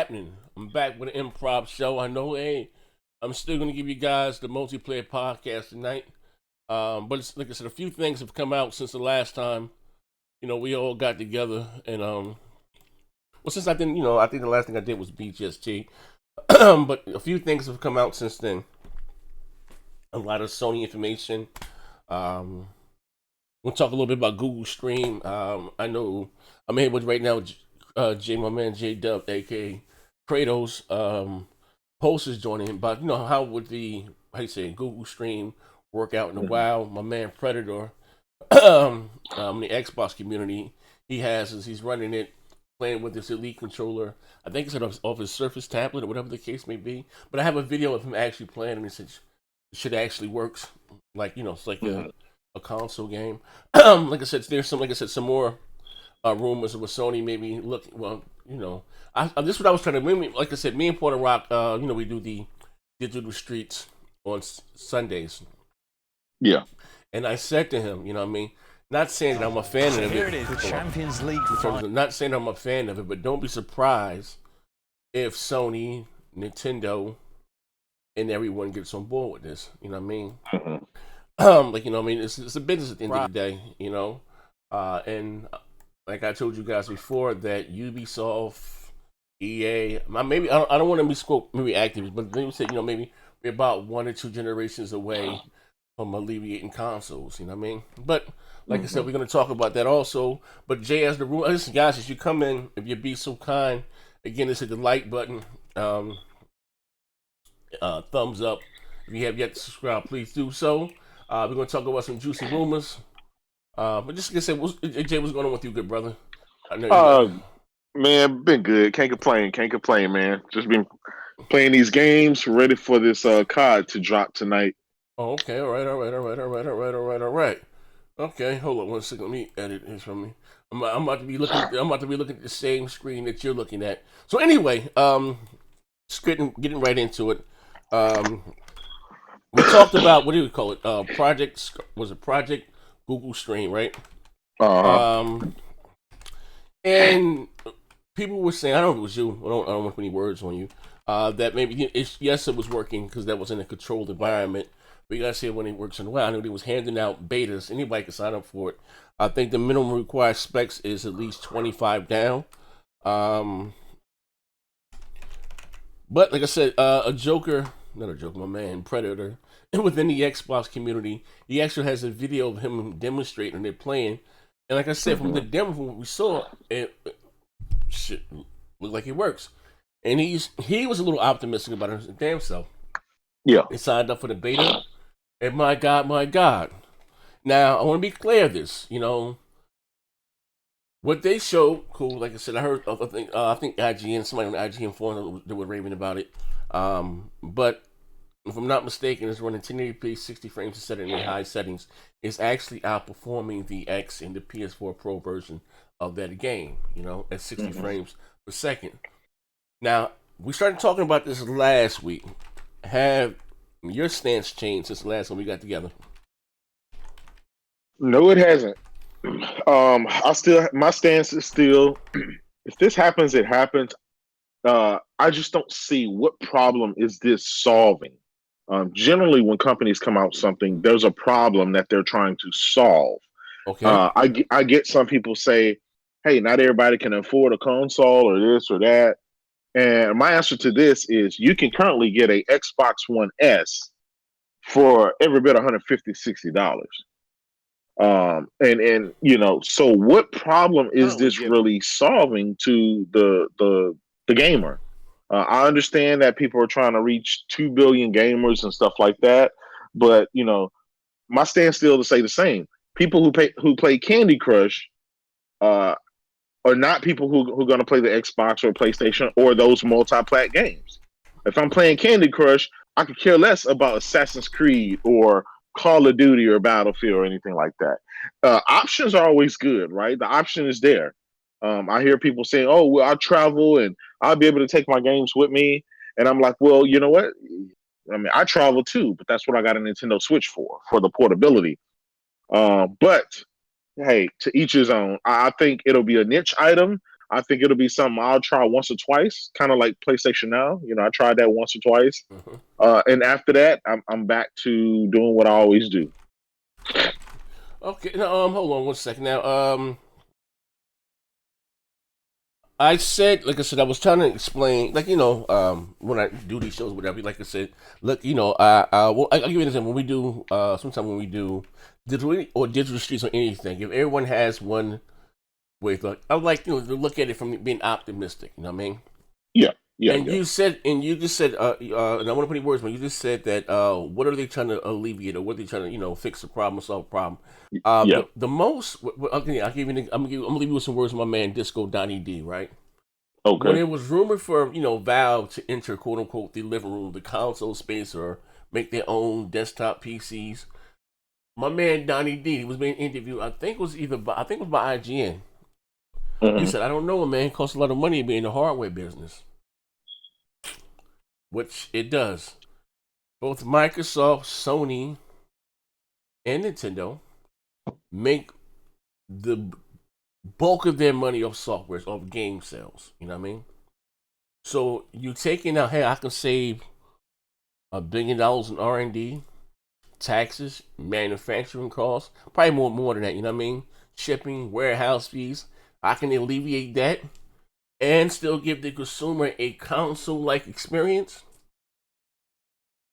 happening? I'm back with an improv show. I know, hey, I'm still going to give you guys the multiplayer podcast tonight. But it's, like I said, a few things have come out since the last time. We all got together, and well, since I didn't, I think the last thing I did was BGST. But a few things have come out since then. A lot of Sony information. We'll talk a little bit about Google Stream. I know I'm here with right now, my man J Dub, aka Kratos. Post is joining, but how would Google Stream work out in the wild? My man Predator, the Xbox community, he's running it, playing with this Elite controller. I think it's off his Surface tablet or whatever the case may be. But I have a video of him actually playing, and he said shit actually works. It's like a console game. Like I said, there's some more rumors of what Sony maybe look. Well, this is what I was trying to. Like I said, me and Porter Rock, we do the digital streets on Sundays. Yeah. And I said to him, what I mean, not saying that I'm a fan of it. Here it is, the Champions League final. Not saying I'm a fan of it, but don't be surprised if Sony, Nintendo, and everyone gets on board with this. You know what I mean? Mm-hmm. It's a business at the end of the day, and like I told you guys before, that Ubisoft, EA, maybe I don't want to misquote maybe Activision, but they said maybe we're about 1 or 2 generations away from alleviating consoles. You know what I mean? But like I said, we're going to talk about that also. But Jay, as the rule, listen, guys, as you come in, if you be so kind, again, just hit the like button, thumbs up. If you have yet to subscribe, please do so. We're going to talk about some juicy rumors. But just like I said, Jay, what's going on with you, good brother? I know man, been good. Can't complain, man. Just been playing these games, ready for this COD to drop tonight. Oh, okay, all right. Okay, hold on one second. Let me edit this from me. I'm about to be looking. I'm about to be looking at the same screen that you're looking at. So anyway, just getting right into it. We talked about, what do we call it? Project Google Stream, right? And people were saying, I don't know if it was you. I don't want to put any words on you. That maybe it was working because that was in a controlled environment. But you gotta see it when it works in the wild. I know they was handing out betas. Anybody can sign up for it. I think the minimum required specs is at least 25 down. But like I said, my man Predator, within the Xbox community, he actually has a video of him demonstrating it playing. And like I said, from the demo from what we saw, it looked like it works. And he was a little optimistic about his damn self. Yeah. He signed up for the beta. And my God. Now, I want to be clear of this, what they showed, cool, like I said, I heard, I think IGN, somebody on the IGN forum that were raving about it. But if I'm not mistaken, it's running 1080p, 60 frames a second in high settings. It's actually outperforming the X and the PS4 Pro version of that game, at 60 frames per second. Now, we started talking about this last week. Have your stance changed since the last time we got together? No, it hasn't. My stance is still, if this happens, it happens. I just don't see what problem is this solving. Generally, when companies come out with something, there's a problem that they're trying to solve. Okay. I get some people say, hey, not everybody can afford a console or this or that. And my answer to this is you can currently get a Xbox One S for every bit $150, $60. So what problem is this really solving to the gamer? I understand that people are trying to reach 2 billion gamers and stuff like that, but my stance still to say the same. People who play Candy Crush are not people who are going to play the Xbox or PlayStation or those multi-plat games. If I'm playing Candy Crush, I could care less about Assassin's Creed or Call of Duty or Battlefield or anything like that. Options are always good, right? The option is there. I hear people saying, oh, well, I travel and I'll be able to take my games with me. And I'm like, well, you know what? I mean, I travel too, but that's what I got a Nintendo Switch for the portability. But hey, to each his own. I think it'll be a niche item, I think it'll be something I'll try once or twice, kind of like PlayStation Now. I tried that once or twice, and after that, I'm back to doing what I always do. Okay, now, hold on one second. Now, I said, like I said, I was trying to explain, like when I do these shows, whatever. Like I said, look, I'll give you an example. When we do, sometimes when we do digital streets or anything, if everyone has one way, like I like to look at it from being optimistic. You know what I mean? Yeah, yeah, And yeah. you just said, and I want to put any words, but you just said that, what are they trying to alleviate, or what are they trying to, fix the problem, solve the problem? Yeah. The most, okay, I'm gonna leave you with some words from my man Disco Donnie D, right? When Okay. it was rumored for Valve to enter quote unquote the living room, the console space, or make their own desktop PCs, my man Donnie D, he was being interviewed. I think it was by IGN. He Mm-hmm. said, "I don't know, man. It costs a lot of money to be in the hardware business." Which it does. Both Microsoft, Sony, and Nintendo make the bulk of their money off software, off game sales. You know what I mean? So you taking out, hey, I can save $1 billion in R&D, taxes, manufacturing costs, probably more than that. You know what I mean? Shipping, warehouse fees. I can alleviate that and still give the consumer a console-like experience,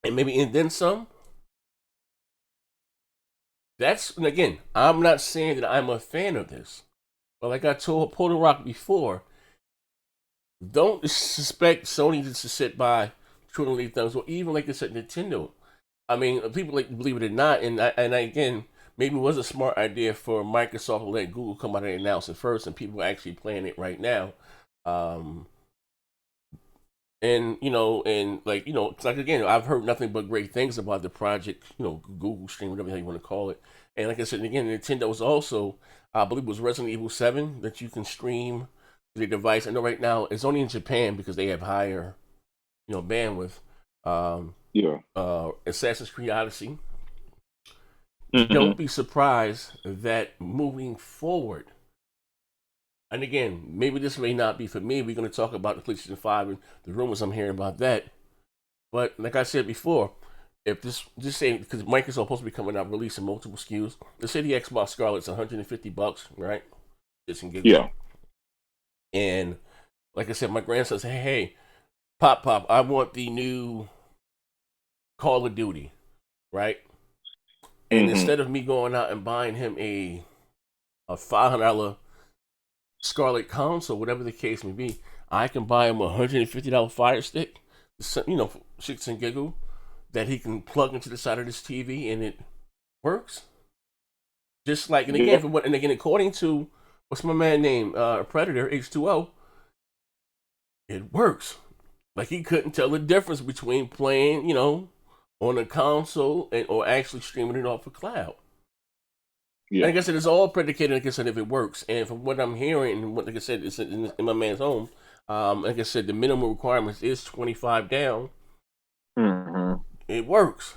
and then some. And again, I'm not saying that I'm a fan of this, but like I told Porter Rock before, don't suspect Sony just to sit by twiddling thumbs, or even like I said, Nintendo. I mean, people believe it or not, again, maybe it was a smart idea for Microsoft to let Google come out and announce it first, and people are actually playing it right now. Like again, I've heard nothing but great things about the project. Google Stream, whatever the hell you want to call it. And like I said, again, Nintendo was also, I believe, it was Resident Evil 7 that you can stream to the device. I know right now it's only in Japan because they have higher, bandwidth. Yeah. Assassin's Creed Odyssey. Mm-hmm. Don't be surprised that moving forward, and again, maybe this may not be for me. We're going to talk about the PlayStation 5 and the rumors I'm hearing about that. But like I said before, if just say, because Microsoft is supposed to be coming out releasing multiple SKUs. Let's say the Xbox Scarlett's $150, right? Just in giggles. Yeah. And like I said, my grandson said, hey, Pop, I want the new Call of Duty, right? And instead of me going out and buying him a $500 Scarlett console, whatever the case may be, I can buy him a $150 Fire Stick, for shits and giggle, that he can plug into the side of this TV, and it works. Just like, and again, according to what's my man named Predator H2O, it works. Like, he couldn't tell the difference between playing, on a console or actually streaming it off a cloud. Yeah. Like I said, it's all predicated, like I said, if it works. And from what I'm hearing, and what, like I said, it's in my man's home, like I said, the minimum requirements is 25 down. Mm-hmm. It works.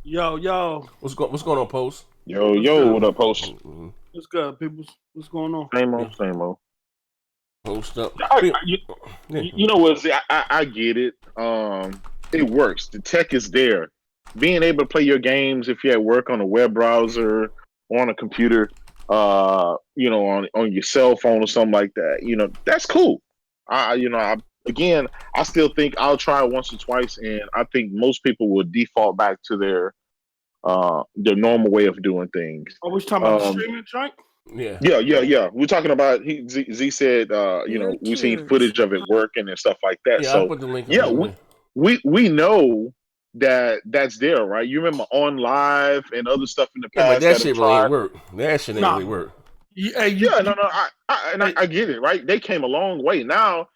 Yo. What's going on, Post? Yo, what up, Post? Mm-hmm. What's good, people? What's going on? Same old. Post up. You know what? I get it. It works. The tech is there. Being able to play your games if you're at work on a web browser or on a computer, on your cell phone or something like that, that's cool. I still think I'll try it once or twice, and I think most people will default back to their normal way of doing things. Are we talking about the streaming joint? Yeah. We're talking about. Z said, we seen footage of it working and stuff like that. Yeah, so I'll put the link. We know that's there, right? You remember On Live and other stuff in the past. Yeah, but that shit really ain't work. That shit ain't really work. I get it, right? They came a long way. Now,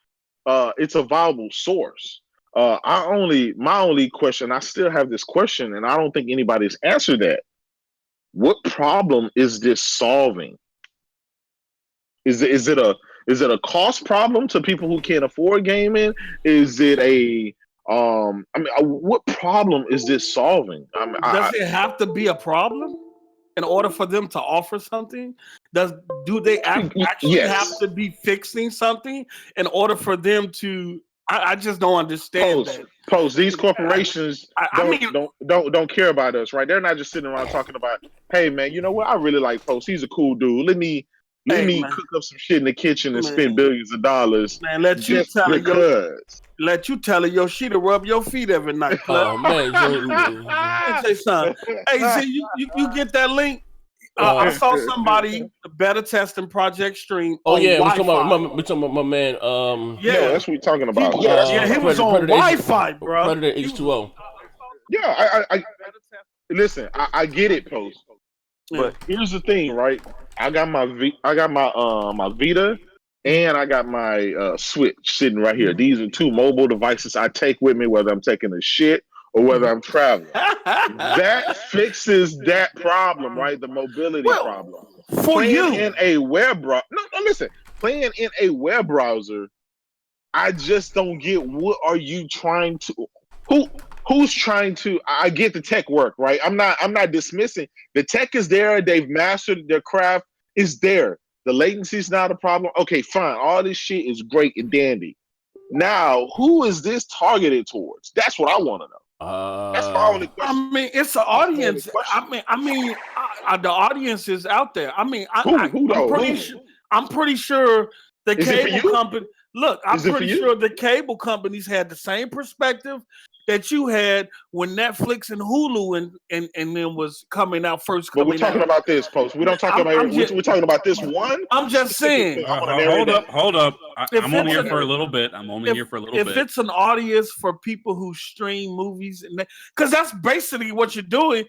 it's a viable source. My only question, I still have this question, and I don't think anybody's answered that. What problem is this solving? Is it a cost problem to people who can't afford gaming? Is it what problem is this solving? Does it have to be a problem? in order for them to offer something? Do they actually have to be fixing something in order for them to? I just don't understand that. These corporations don't care about us, right? They're not just sitting around talking about, hey man, you know what? I really like Post. He's a cool dude. Let me cook up some shit in the kitchen and spend billions of dollars. Man, let you tell Yoshi to rub your feet every night. Oh man, say something. Hey, Z, you get that link? I saw somebody beta testing Project Stream. Oh yeah, we're talking about my man. Yeah, that's what we're talking about. He was on Wi-Fi, bro. Predator H2O. Yeah, I listen. I get it, Post. But here's the thing, right? I got my my Vita and I got my Switch sitting right here. These are two mobile devices I take with me, whether I'm taking a shit or whether I'm traveling. That fixes that problem, right? The mobility problem. Playing in a web browser. No, listen. Playing in a web browser, I just don't get. What are you trying to? Who's trying to? I get the tech work, right? I'm not dismissing. The tech is there. They've mastered their craft. It's there. The latency is not a problem. Okay, fine. All this shit is great and dandy. Now, who is this targeted towards? That's what I want to know. That's my only question. I mean, it's an audience. I mean, the audience is out there. I mean, I'm pretty sure the cable company. Look, I'm pretty sure the cable companies had the same perspective that you had when Netflix and Hulu and then was coming out first. But we're talking about this, Post. We don't talk about. We're talking about this one. I'm just saysaying. Hold up. I'm only here for a little bit. If it's an audience for people who stream movies, because that's basically what you're doing.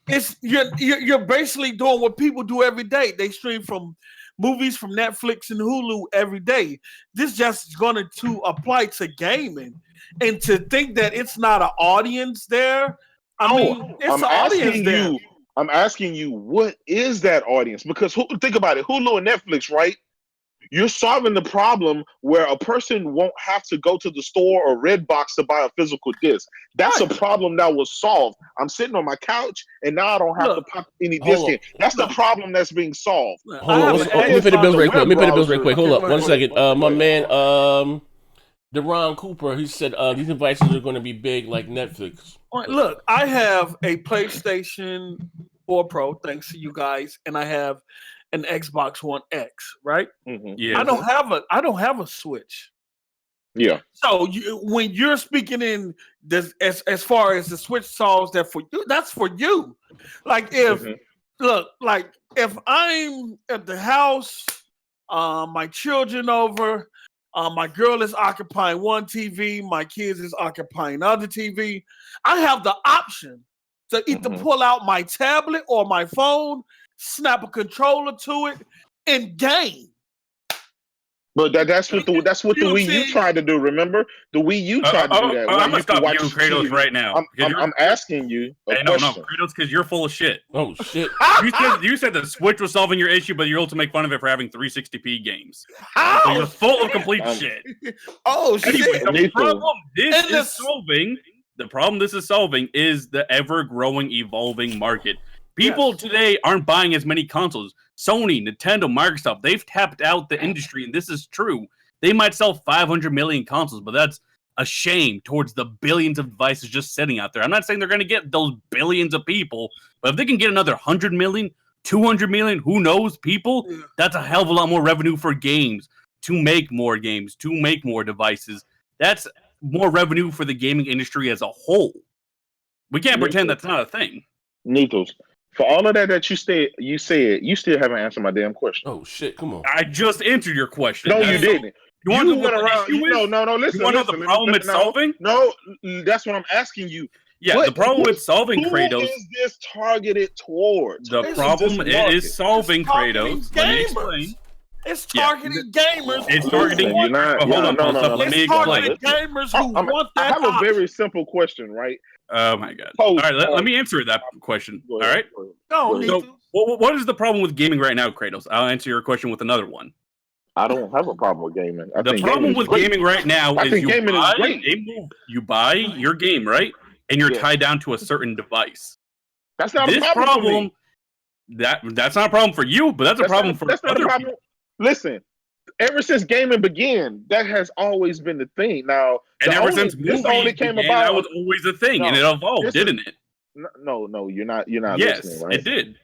It's you're basically doing what people do every day. They stream from movies from Netflix and Hulu every day. This just going to apply to gaming. And to think that it's not an audience there, it's an audience there. I'm asking you, what is that audience? Because think about it, Hulu and Netflix, right? You're solving the problem where a person won't have to go to the store or Redbox to buy a physical disc. That's a problem that was solved. I'm sitting on my couch and now I don't have to pop any disc in. That's the problem that's being solved. Hold on. Let me pay the bills right quick. Hold up. 1 second. My man, Deron Cooper, he said these devices are going to be big like Netflix. Look, I have a PlayStation 4 Pro, thanks to you guys, and I have an Xbox One X, right? Mm-hmm. Yeah. I don't have a Switch. Yeah. So when you're speaking in this, as far as the Switch solves that for you, that's for you. Like if if I'm at the house, my children over. My girl is occupying one TV. My kids is occupying other TV. I have the option to either pull out my tablet or my phone, snap a controller to it, and game. But that's what the Wii U tried to do. Remember, the Wii U tried to do that. I'm gonna stop you, Kratos, right now. I'm asking you a question. No, Kratos, because you're full of shit. Oh shit! You said the Switch was solving your issue, but you're able to make fun of it for having 360p games. So you're full of complete shit. Oh shit! Anyway, the problem this is solving is the ever-growing, evolving market. People today aren't buying as many consoles. Sony, Nintendo, Microsoft, they've tapped out the industry, and this is true. They might sell 500 million consoles, but that's a shame towards the billions of devices just sitting out there. I'm not saying they're going to get those billions of people, but if they can get another 100 million, 200 million, who knows, people, that's a hell of a lot more revenue for games, to make more games, to make more devices. That's more revenue for the gaming industry as a whole. We can't pretend that's not a thing. Nitos. For all of that you said, you still haven't answered my damn question. Oh shit! Come on. I just answered your question. No, you didn't. You want to know went around? No. Listen. You want to know the problem it's solving? No, that's what I'm asking you. Yeah, the problem with solving Kratos. Who is this targeted towards? The problem it is solving Kratos. Let me explain. It's targeting gamers. It's targeting. Hold on. Let me explain. Gamers who want that. I have a very simple question, right? Oh my god! All right, let me answer that question. All right. So, what is the problem with gaming right now, Kratos? I'll answer your question with another one. I don't have a problem with gaming. The problem with gaming right now is you buy your game, right? And you're tied down to a certain device. That's not a problem. That's not a problem for you, but that's a problem for other people. Listen, ever since gaming began, that has always been the thing. Now, and ever since movies came began, about, that was always a thing, and it evolved, didn't it? No, you're not Yes, listening, right? it did.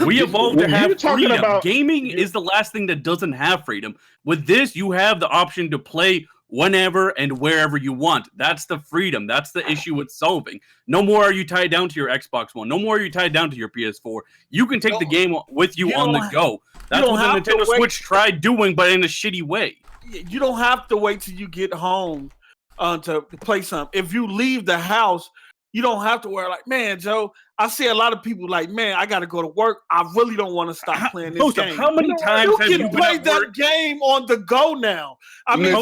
We evolved to have freedom. About, gaming is the last thing that doesn't have freedom. With this, you have the option to play whenever and wherever you want. That's the freedom. That's the issue with solving. No more are you tied down to your Xbox One. No more are you tied down to your PS4. You can take the game with you on the go. That's what the Nintendo Switch tried doing, but in a shitty way. You don't have to wait till you get home to play something. If you leave the house, you don't have to worry like, man, Joe, I see a lot of people like, man, I got to go to work. I really don't want to stop playing this game. How many times have you play that game on the go now? I mean,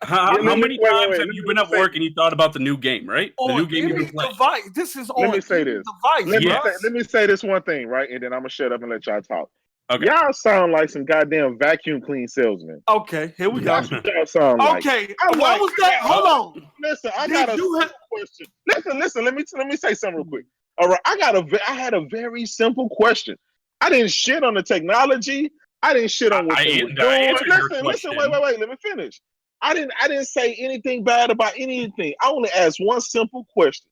how many times have you been at work and you thought about the new game, right? The new game you've been playing. Device. This is on Let me say this. Device. Let me say this one thing, right? And then I'm going to shut up and let y'all talk. Okay. Y'all sound like some goddamn vacuum clean salesmen. Okay, here we go. That's what y'all sound like. Okay, what was that? Hold on. Listen, I got a question. Listen. Let me say something real quick. All right, I had a very simple question. I didn't shit on the technology. I didn't shit on what they were doing. Listen. Wait. Let me finish. I didn't say anything bad about anything. I only asked one simple question: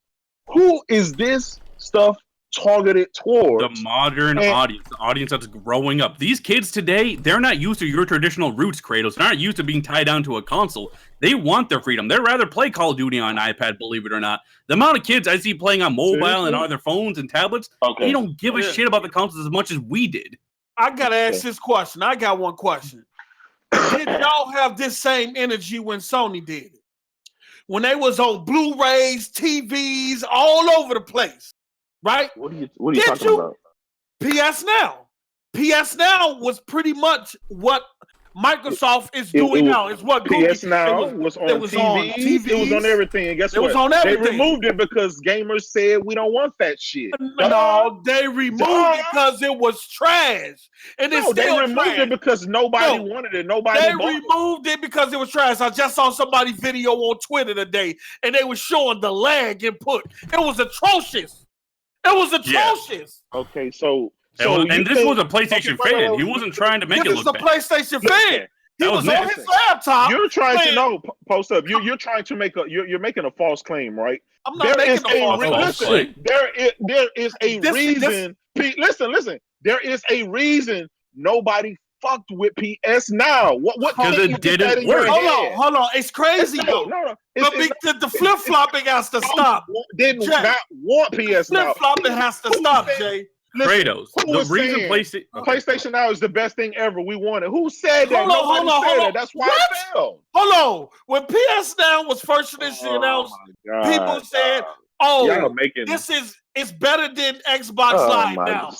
who is this stuff targeted towards? The modern audience, the audience that's growing up. These kids today, they're not used to your traditional roots, Kratos. They're not used to being tied down to a console. They want their freedom. They'd rather play Call of Duty on an iPad, believe it or not. The amount of kids I see playing on mobile and on their phones and tablets, they don't give a shit about the consoles as much as we did. I got to ask this question. I got one question. Did y'all have this same energy when Sony did it? When they was on Blu-rays, TVs, all over the place? Right? What are you talking about? PS Now was pretty much what Microsoft is doing now. It's what Google PS Now was on TVs. It was on everything. And guess what? It was on everything. They removed it because gamers said we don't want that shit. No, they removed it because it was trash. And it's still they removed it because nobody wanted it. They removed it because it was trash. I just saw somebody's video on Twitter today, and they were showing the lag input. It was atrocious. It was atrocious. Yeah. Okay, so this was a PlayStation fan. He wasn't trying to make it look bad. This is a PlayStation fan. He was on his laptop. You're trying to post up. You're trying to make you're making a false claim, right? I'm not making a false claim. There is a reason. Listen. There is a reason nobody fucked with PS Now. What? Because it didn't work. Hold on. It's crazy though. No. The flip flopping has to stop. Did not want PS Now. Flip flopping has to stop, Jay. Kratos. The reason PlayStation Now is the best thing ever. We want it. Who said that? Nobody said that. That's why it failed. Hold on. When PS Now was first initially announced, people said, it's better than Xbox Live now.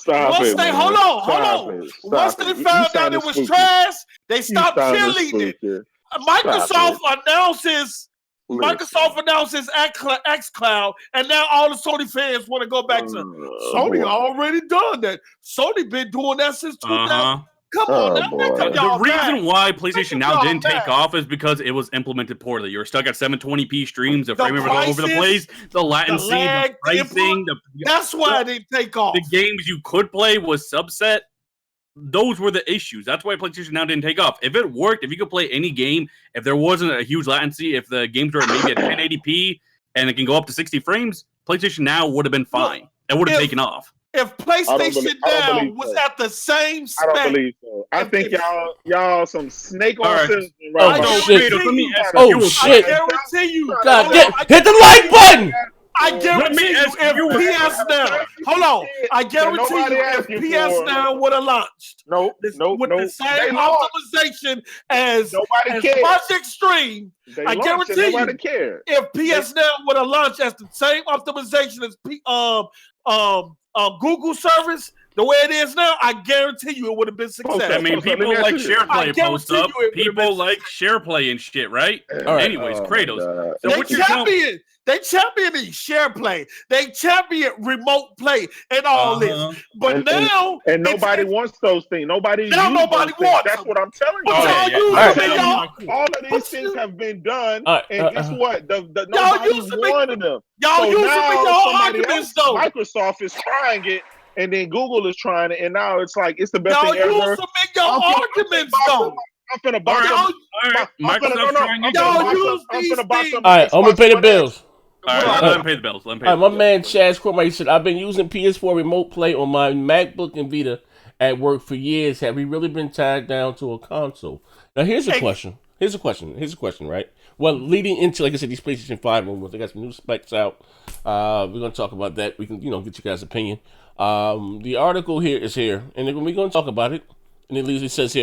Hold on. Once they found out it was trash, they stopped cheerleading it. Microsoft announces xCloud, and now all the Sony fans want to go back to Sony. Already done that. Sony been doing that since 2000. Come on, the reason why PlayStation Now didn't take off is because it was implemented poorly. You're stuck at 720p streams, the frame rate was all over the place, the latency, the pricing. That's why it didn't take off. The games you could play was subset. Those were the issues. That's why PlayStation Now didn't take off. If it worked, if you could play any game, if there wasn't a huge latency, if the games were maybe at 1080p and it can go up to 60 frames, PlayStation Now would have been fine. It would have taken off. If PlayStation Now was at the same spec, I don't believe so. I think y'all some snake on citizens. Oh shit! I guarantee you. God, hit the like button. I guarantee you, if PS Now, hold on, I guarantee you, if PS Now would have launched, with the same optimization as Project Stream, I guarantee you, if PS Now would have launched as the same optimization as Google service, the way it is now, I guarantee you it would have been successful. I mean, people like SharePlay post up. People like SharePlay and shit, right? Anyways, Kratos. So they champion SharePlay. They champion remote play and all this. But now nobody wants those things. Nobody wants. That's what I'm telling you. All of these things have been done, and guess what? Nobody wanted them. Y'all using y'all arguments though. Microsoft is trying it. and then Google is trying it, and now it's like it's the best Y'all thing ever. use some in your arguments, though. I'm finna buy some. All right, Microsoft's trying it. I'm finna buy some. All right, I'm gonna pay the bills. All right, let him pay the bills. Let him pay the All right, bills. my man Chaz Cormier, he said, I've been using PS4 remote play on my MacBook and Vita at work for years. Have we really been tied down to a console? Now, here's a question. Here's a question, right? Well, leading into, like I said, these PlayStation 5 movements, they got some new specs out. We're going to talk about that. We can, get you guys' opinion. The article here is here, and then we're going to talk about it. And it says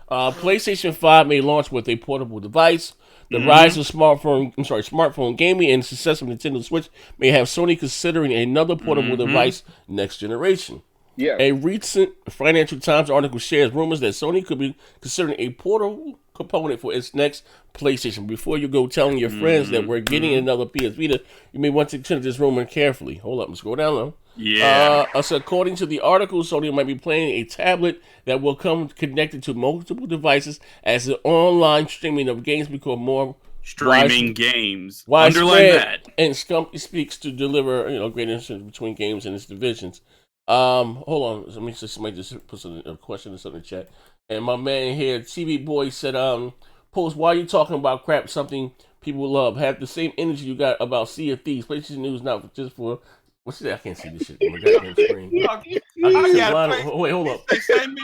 PlayStation 5 may launch with a portable device. The rise of smartphone gaming and success of Nintendo Switch may have Sony considering another portable device next generation. Yeah. A recent Financial Times article shares rumors that Sony could be considering a portable component for its next PlayStation. Before you go telling your friends that we're getting another PS Vita, you may want to consider this rumor carefully. Hold up, let's go down low. Yeah. So according to the article, Sony might be planning a tablet that will come connected to multiple devices as the online streaming of games become more Streaming games. widespread, Underline that. and speaks to deliver greater interest between games and its divisions. Hold on, let me just somebody just put a question or something in the chat. And my man here, TV Boy, said, "Post, why are you talking about crap? Something people love. Have the same energy you got about Sea of Thieves. PlayStation News not just for." What's that? I can't see this shit on my goddamn screen. Wait, hold up. I can't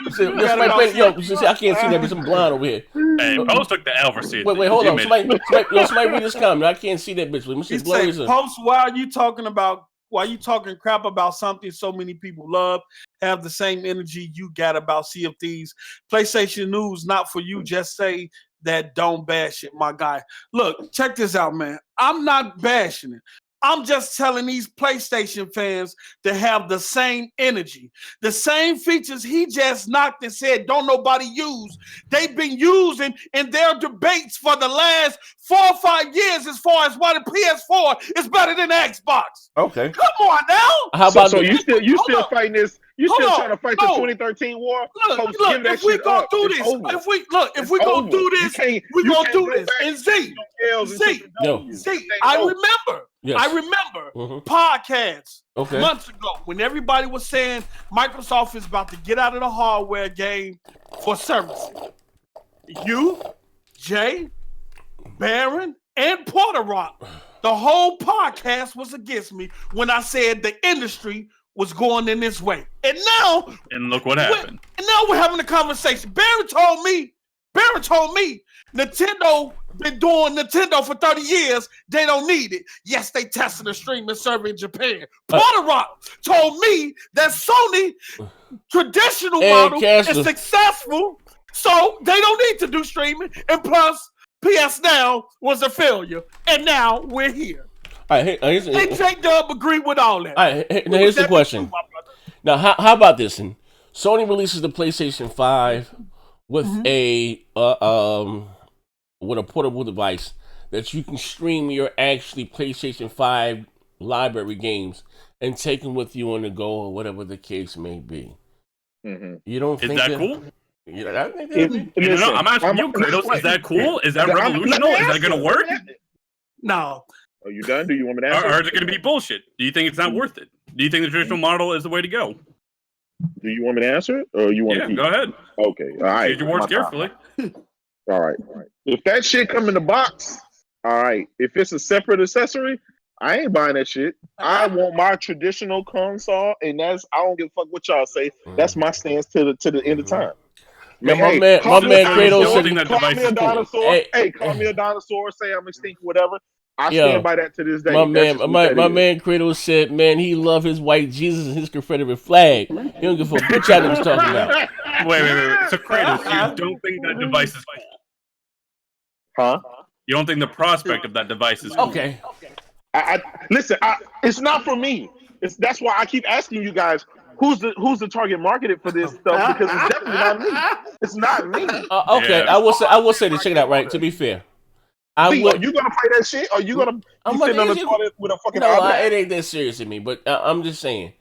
see that, but I'm blind over here. Hey, Post took the L for seeing. Wait, hold on. Somebody read this comment. I can't see that bitch. He said, Post, why are you talking crap about something so many people love? Have the same energy you got about Sea of Thieves. PlayStation News, not for you. Just say that, don't bash it, my guy. Look, check this out, man. I'm not bashing it. I'm just telling these PlayStation fans to have the same energy. The same features he just knocked and said don't nobody use. They've been using in their debates for the last 4 or 5 years as far as why the PS4 is better than the Xbox. Okay. Come on now. How about so you still fighting this? You still trying to fight the 2013 war? Look, if we gonna do this, if we gonna do this, we gonna do this. And Z, I remember. Yes. I remember podcasts months ago when everybody was saying Microsoft is about to get out of the hardware game for services. You, Jay, Baron, and Porter Rock, the whole podcast was against me when I said the industry was going in this way. And now, look what happened. And now we're having a conversation. Baron told me Nintendo been doing Nintendo for 30 years. They don't need it. Yes, they tested a streaming server in Japan. Porter Rock told me that Sony traditional model is successful, so they don't need to do streaming. And plus, PS Now was a failure, and now we're here. All right, J-Dub agree with all that. All right, now here's the question. Now, how about this? And Sony releases the PlayStation 5 with a portable device that you can stream your actually PlayStation 5 library games and take them with you on the go or whatever the case may be. You don't think that cool? I think I'm asking you, Kratos. Is that cool? Is that revolutionary? Is that going to work? No. Are you done? Do you want me to answer? Or is it going to be bullshit? Do you think it's not worth it? Do you think the traditional model is the way to go? Do you want me to answer it, or you want to keep? Go ahead. Okay, all right. Use your words carefully. All right. If that shit come in the box, all right. If it's a separate accessory, I ain't buying that shit. I want my traditional console, and I don't give a fuck what y'all say. That's my stance to the end of time. Man, my man Kratos said, call me a dinosaur. Hey, call me a dinosaur. Say I'm extinct, whatever. I stand by that to this day. My man Kratos said, man, he love his white Jesus and his Confederate flag. He don't give a fuck what y'all was talking about. Wait. So Kratos, you don't think that device is cool? Huh? You don't think the prospect of that device is cool? Okay. Listen, it's not for me. That's why I keep asking you guys, who's the target market for this stuff? Because it's definitely not me. It's not me. Okay, I will say this. Check it out. Right, to be fair, are you gonna play that shit? Or are you gonna be sitting on the toilet with a fucking iPad? It ain't that serious to me. But I'm just saying.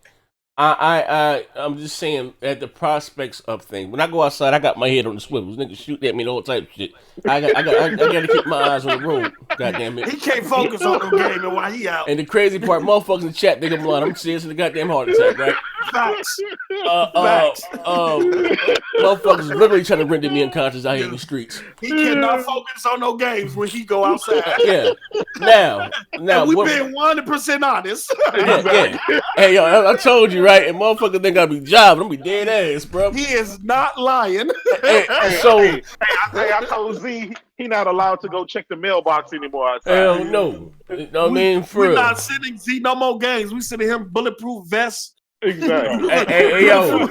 I'm just saying at the prospects of things. When I go outside, I got my head on the swivels. Niggas shoot at me and all type of shit. I gotta keep my eyes on the road. Goddamn it. He can't focus on the game while he out. And the crazy part, motherfuckers in the chat think I'm lying. I'm serious in the goddamn heart attack, right? Facts. Motherfuckers literally trying to render me unconscious out here in the streets. He cannot focus on no games when he go outside. Yeah. Now, and we been 100% honest. Yeah. Hey, yo, I told you, right? And motherfuckers think I be jobbing. I'm be dead ass, bro. He is not lying. I told Z he not allowed to go check the mailbox anymore outside. Hell no. You know what I mean? For we're real. not sending Z no more games. We sending him bulletproof vests. Exactly. Hey, yo.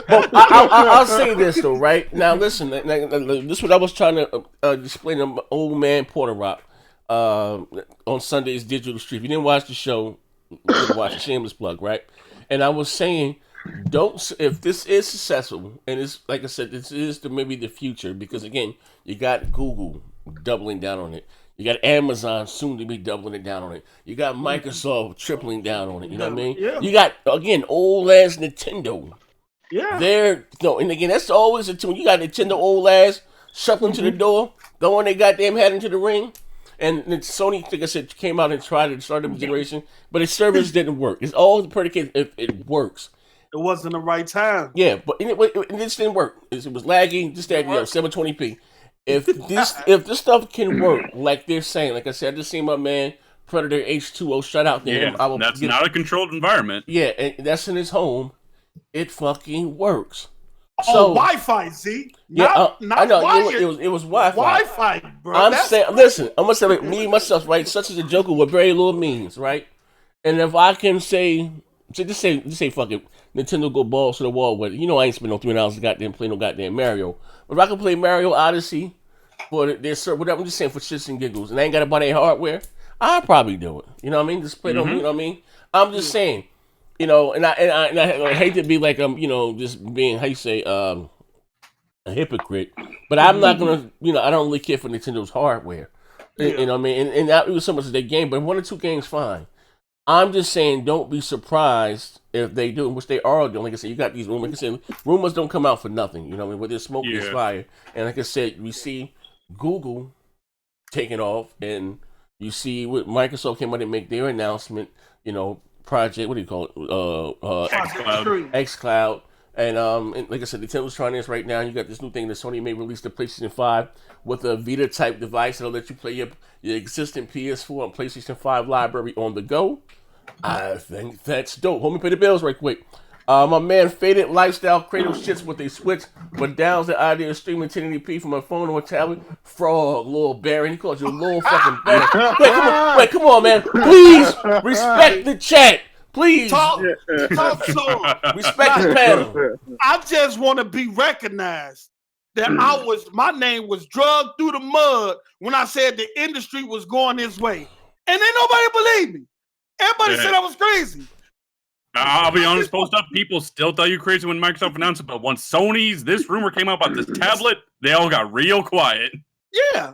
But I'll say this though, right? Now listen, this is what I was trying to explain to old man Porter Rock on Sunday's digital stream. If you didn't watch the show, you didn't watch the shameless plug, right? And I was saying, if this is successful, and it's like I said, this is maybe the future, because again, you got Google doubling down on it. You got Amazon soon to be doubling it down on it. You got Microsoft tripling down on it. You know what I mean? Yeah. You got, again, old ass Nintendo. Yeah. And again, that's always a tune. You got Nintendo old ass shuffling to the door, throwing their goddamn hat into the ring. And then Sony, like I said, came out and tried to start a generation, but its service didn't work. It's all predicated if it works. It wasn't the right time. Yeah, but it just didn't work. It was lagging, just that, 720p. If this stuff can work, like they're saying, like I said, I just seen my man Predator H2O shut out there. Yeah, that's not a controlled environment. Yeah, and that's in his home. It fucking works. So Wi-Fi, Z. Not I know wired. it was Wi-Fi. Wi-Fi, bro. I'm saying, listen, I'm gonna say like, me myself, right? Such as a joker with very little means, right? And if I can say just say fuck it, Nintendo go balls to the wall with it. You know I ain't spend no $3 to goddamn play no goddamn Mario. But if I can play Mario Odyssey for whatever, I'm just saying for shits and giggles, and I ain't gotta buy their hardware, I'll probably do it. You know what I mean? Just play you know what I mean? I'm just saying, you know, and I hate to be like just being how you say a hypocrite, but I'm not gonna I don't really care for Nintendo's hardware. You know what I mean? And that was so much of their game, but 1 or 2 games fine. I'm just saying, don't be surprised if they do, which they are doing. Like I said, you got these rumors. Like I said, rumors don't come out for nothing. You know what I mean? Where there's smoke, there's fire. And like I said, we see Google taking off, and you see what Microsoft came out and make their announcement. Project, what do you call it? xCloud. And like I said, Nintendo's trying this right now. You got this new thing that Sony may release the PlayStation 5 with a Vita type device that'll let you play your existing PS4 and PlayStation 5 library on the go. I think that's dope. Homie, pay the bills right quick. My man Faded Lifestyle Kratos shits with a Switch, but downs the idea of streaming 1080p from a phone or a tablet. Frog, little Baron. He calls you a little fucking Baron. Wait, come on, man. Please respect the chat. Please. Talk to him. Respect the panel. I just want to be recognized that my name was drugged through the mud when I said the industry was going this way. And then nobody believed me. Everybody said I was crazy. I'll be honest, post up, people still thought you crazy when Microsoft announced it, but once this rumor came out about this tablet, they all got real quiet. Yeah.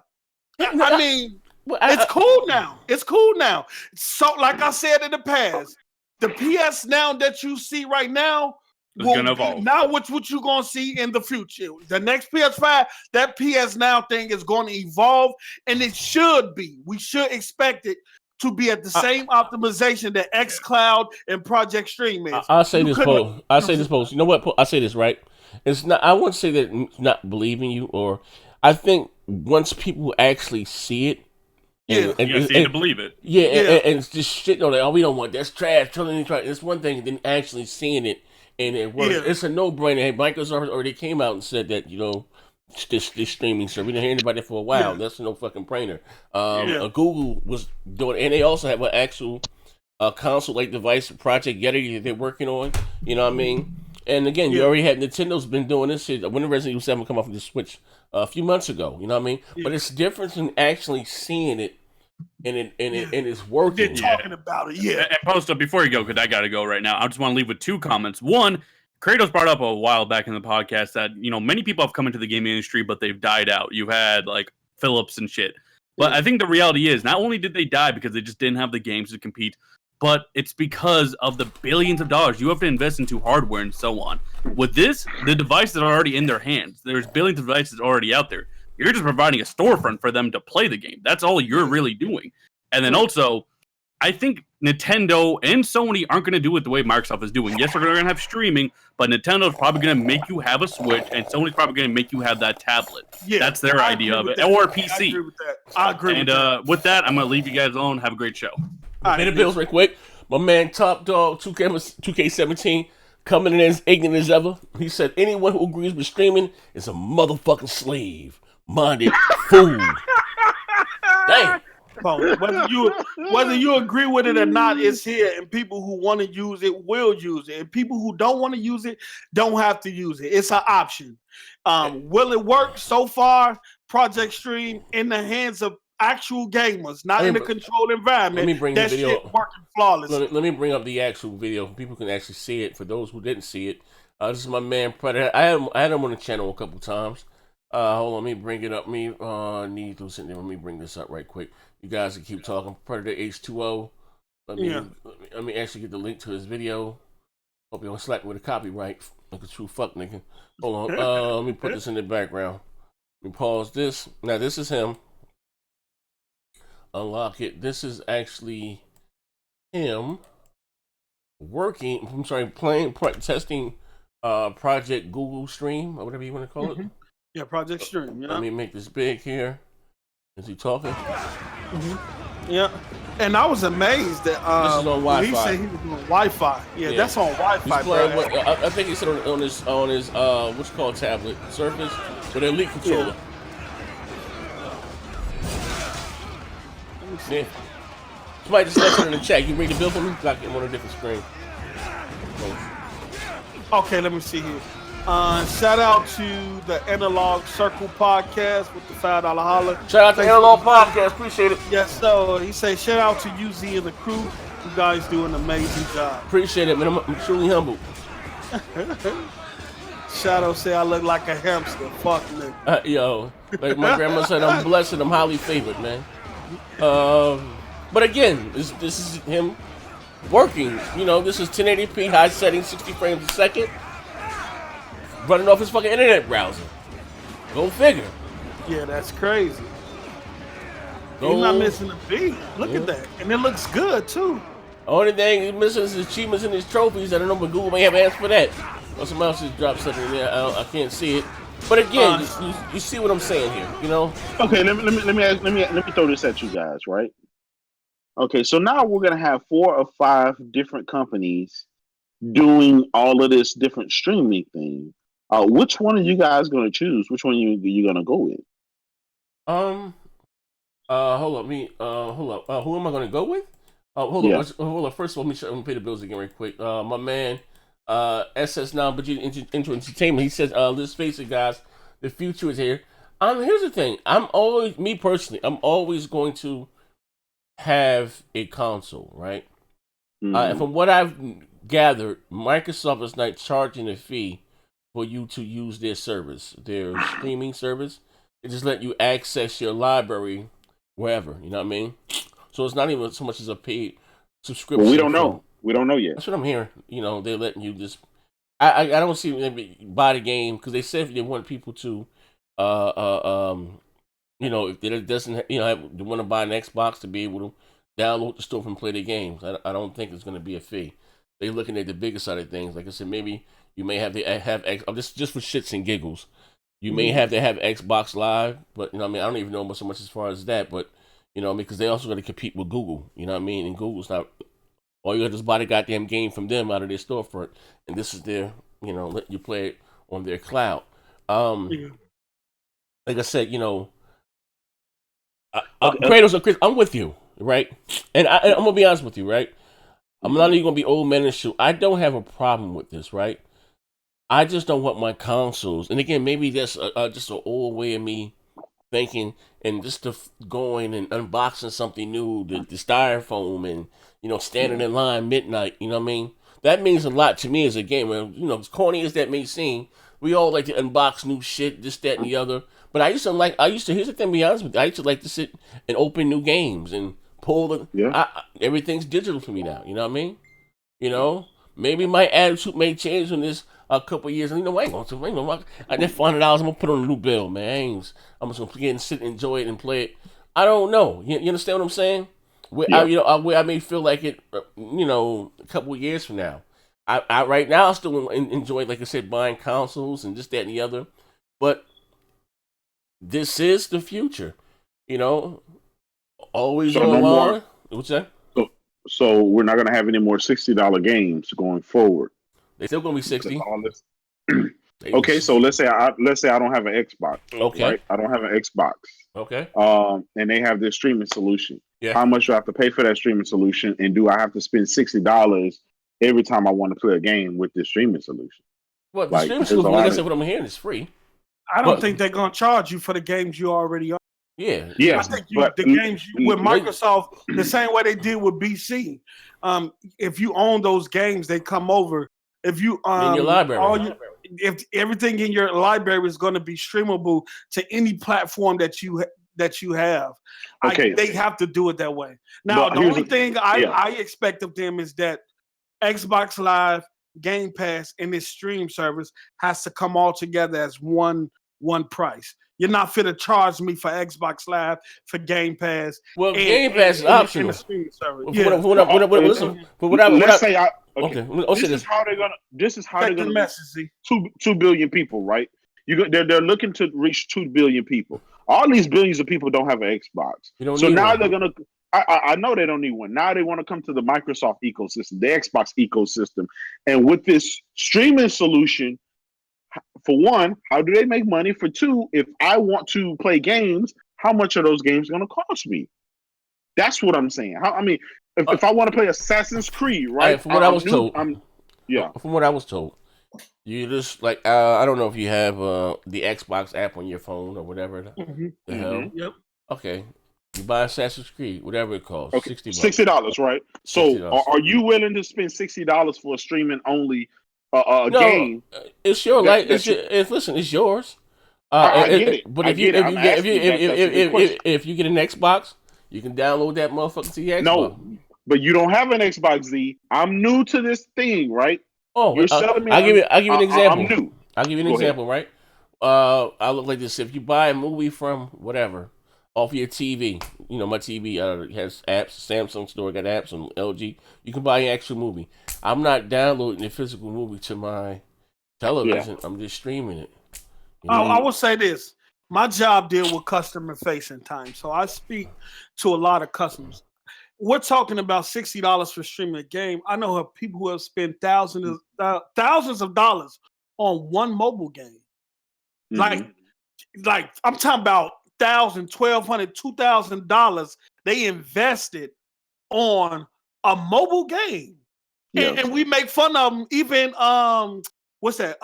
I mean, it's cool now. It's cool now. So, like I said in the past, the PS Now that you see right now will gonna evolve. Now what you gonna see in the future. The next PS5, that PS Now thing is going to evolve, and it should be. We should expect it to be at the same optimization that xCloud and Project Stream is. I'll say this, post. You know what? I say this, right? It's not. I wouldn't say that it's not believing you, or I think once people actually see it, you see it to believe it. Yeah, and it's just shit. Like, we don't want that's trash. It's one thing, then actually seeing it and it works. Yeah. It's a no-brainer. Hey, Microsoft already came out and said that this streaming service. We didn't hear about it for a while. That's no fucking brainer. Google was doing, and they also have an actual console-like device, Project Yeti, that they're working on. You know what I mean? And again, you already had Nintendo's been doing this shit. When the Resident Evil 7 come off of the Switch a few months ago, you know what I mean? Yeah. But it's different than actually seeing it and it's working. They're talking about it, And post up before you go, because I got to go right now. I just want to leave with 2 comments. One, Kratos brought up a while back in the podcast that many people have come into the gaming industry, but they've died out. You've had like Philips and shit. But I think the reality is not only did they die because they just didn't have the games to compete, but it's because of the billions of dollars you have to invest into hardware and so on. With this, the devices are already in their hands. There's billions of devices already out there. You're just providing a storefront for them to play the game. That's all you're really doing. And then also, I think Nintendo and Sony aren't going to do it the way Microsoft is doing. Yes, they're going to have streaming, but Nintendo's probably going to make you have a Switch, and Sony's probably going to make you have that tablet. Yeah, that's their idea of it, or PC. I agree with that. I agree and with that. With that, I'm going to leave you guys alone. Have a great show. Pay the bills real quick. My man Top Dog 2K17 coming in as ignorant as ever. He said anyone who agrees with streaming is a motherfucking slave-minded fool. Dang. Whether you agree with it or not, it's here, and people who want to use it will use it, and people who don't want to use it don't have to use it. It's an option. Will it work? So far, Project Stream in the hands of actual gamers, not in a controlled environment. Let me bring that the video. Shit working flawlessly. Let me bring up the actual video. People can actually see it. For those who didn't see it, this is my man Predator. I had him on the channel a couple times. Hold on, let me bring it up. Let me bring this up right quick. You guys can keep talking. Predator H2O. Let me actually get the link to his video. Hope you don't slap me with a copyright. Like a true fuck nigga. Hold on. Let me put this in the background. Let me pause this. Now this is him. Unlock it. This is actually him working. I'm sorry, testing Project Google Stream or whatever you want to call it. Yeah, Project Stream. You know? Let me make this big here. Is he talking? Yeah. And I was amazed that this is on Wi-Fi. He said he was doing Wi-Fi. Yeah, that's on Wi-Fi. Bro. I think he said on his what's called tablet Surface with an Elite controller. Yeah. Somebody just left it in the chat. You bring the bill for me? Got him on a different screen. Okay, let me see here. Shout out to the Analog Circle podcast with the $5 holler. Shout out to Analog Podcast, appreciate it. Yes, so he said shout out to UZ and the crew. You guys do an amazing job. Appreciate it, man. I'm truly humbled. Shadow say I look like a hamster. Fuck me. Yo, like my grandma said, I'm blessed and I'm highly favored, man. But again, this is him working. You know, this is 1080p high setting, 60 frames a second. Running off his fucking internet browser. Go figure. Yeah, that's crazy. He's not missing a beat. Look at that. And it looks good, too. Only thing he's missing is his achievements and his trophies. I don't know, but Google may have answers for that. Or someone else just dropped something in there. I can't see it. But again, you see what I'm saying here, you know? Okay, let me throw this at you guys, right? Okay, so now we're gonna have 4 or 5 different companies doing all of this different streaming thing. Which one are you guys gonna choose? Which one are you gonna go with? Hold up. Who am I gonna go with? Hold on. First of all, let me pay the bills again, right quick. My man, SS9, but into entertainment. He says, "Let's face it, guys. The future is here." Here's the thing. I'm always going to have a console, right? And from what I've gathered, Microsoft is not charging a fee for you to use their service, their streaming service. They just let you access your library wherever, you know what I mean? So it's not even so much as a paid subscription. Well, we don't know. We don't know yet. That's what I'm hearing. You know, they're letting you just... I don't see them buy the game, because they said they want people to, you know, if it doesn't, you know, they want to buy an Xbox to be able to download the store and play the games. I don't think it's going to be a fee. They're looking at the bigger side of things. Like I said, maybe you may have to have just for shits and giggles. You may have to have Xbox Live, but you know what I mean, I don't even know so much as far as that, but you know, because they also got to compete with Google. You know what I mean? And Google's not. All you got to just buy the goddamn game from them out of their storefront, and this is their, you know, let you play it on their cloud. Like I said, you know, Kratos or Chris, I'm with you, right? And I'm gonna be honest with you, right? I'm not even gonna be old man and shoot. I don't have a problem with this, right? I just don't want my consoles. And again, maybe that's just an old way of me thinking, and just to going and unboxing something new, the styrofoam, and you know, standing in line midnight. You know what I mean? That means a lot to me as a gamer. You know, as corny as that may seem, we all like to unbox new shit, this, that, and the other. But here's the thing, to be honest with you, I used to like to sit and open new games and pull the, everything's digital for me now, you know what I mean? You know, maybe my attitude may change on this a couple of years, and you know, I that $400, I'm gonna put on a new bill, man. I'm just gonna get and sit and enjoy it and play it. I don't know. You understand what I'm saying? I may feel like it, a couple of years from now. I right now I still enjoy, like I said, buying consoles and this, that, and the other, but this is the future. Always So online. no more. What's that? So we're not gonna have any more $60 games going forward. They still gonna be 60. Okay, so let's say I don't have an Xbox. Okay. Right? I don't have an Xbox. Okay. And they have this streaming solution. Yeah. How much do I have to pay for that streaming solution? And do I have to spend $60 every time I want to play a game with this streaming solution? Well, the streaming solution, like I said, what I'm hearing is free. I don't think they're gonna charge you for the games you already own. Yeah. Yes, I think the games with Microsoft, the same way they did with BC. If you own those games, they come over. If you in your library, if everything in your library is going to be streamable to any platform that you have, okay, they have to do it that way. Now, the only thing I expect of them is that Xbox Live, Game Pass, and this stream service has to come all together as one price. You're not fit to charge me for Xbox Live, for Game Pass. Well, Game Pass is optional. Let's say this is how they're gonna message. 2 billion people, right? They're looking to reach 2 billion people. All these billions of people don't have an Xbox. So now they're gonna. I know they don't need one. Now they want to come to the Microsoft ecosystem, the Xbox ecosystem, and with this streaming solution. For one, how do they make money? For two, if I want to play games, how much are those games going to cost me? That's what I'm saying. If I want to play Assassin's Creed, right? From what I was told, From what I was told, you just like I don't know if you have the Xbox app on your phone or whatever the hell. Yep. Okay, you buy Assassin's Creed, whatever it costs, okay. $60, right? So, $60. Are you willing to spend $60 for a streaming only? Game. It's your life. Listen, it's yours. I get it. But if you get an Xbox, you can download that motherfucker to your Xbox. No, but you don't have an Xbox Z. I'm new to this thing, right? Oh, you're selling me. I'll give you an example. I'm new. I'll give you an example, right? I look like this. If you buy a movie from whatever off your TV, my TV has apps. Samsung store got apps on LG. You can buy an actual movie. I'm not downloading the physical movie to my television. I'm just streaming it. I will say this. My job deal with customer facing time. So I speak to a lot of customers. We're talking about $60 for streaming a game. I know of people who have spent thousands of dollars on one mobile game. Like I'm talking about $1,000, $1,200, $2,000 they invested on a mobile game. And we make fun of them. Even what's that?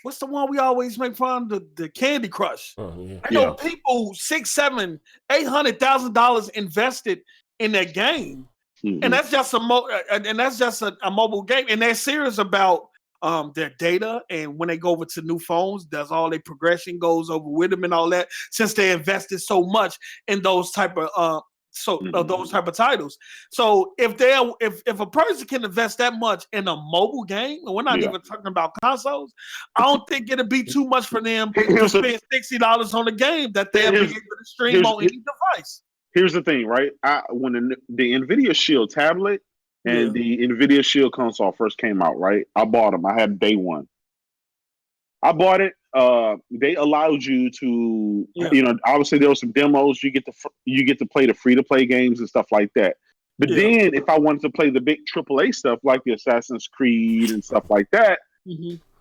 What's the one we always make fun of? The Candy Crush. I know people $600,000, $700,000, $800,000 invested in that game, and that's just a mobile game. And they're serious about their data, and when they go over to new phones, does all their progression goes over with them and all that. Since they invested so much in those type of those type of titles. So if a person can invest that much in a mobile game, and we're not even talking about consoles, I don't think it'd be too much for them to spend $60 on a game that they'll be able to stream on any device. Here's the thing, right? When the NVIDIA Shield tablet and the NVIDIA Shield console first came out, right? I bought them. I had day one. I bought it. They allowed you to, obviously there were some demos. You get to play the free to play games and stuff like that. But then if I wanted to play the big AAA stuff like the Assassin's Creed and stuff like that,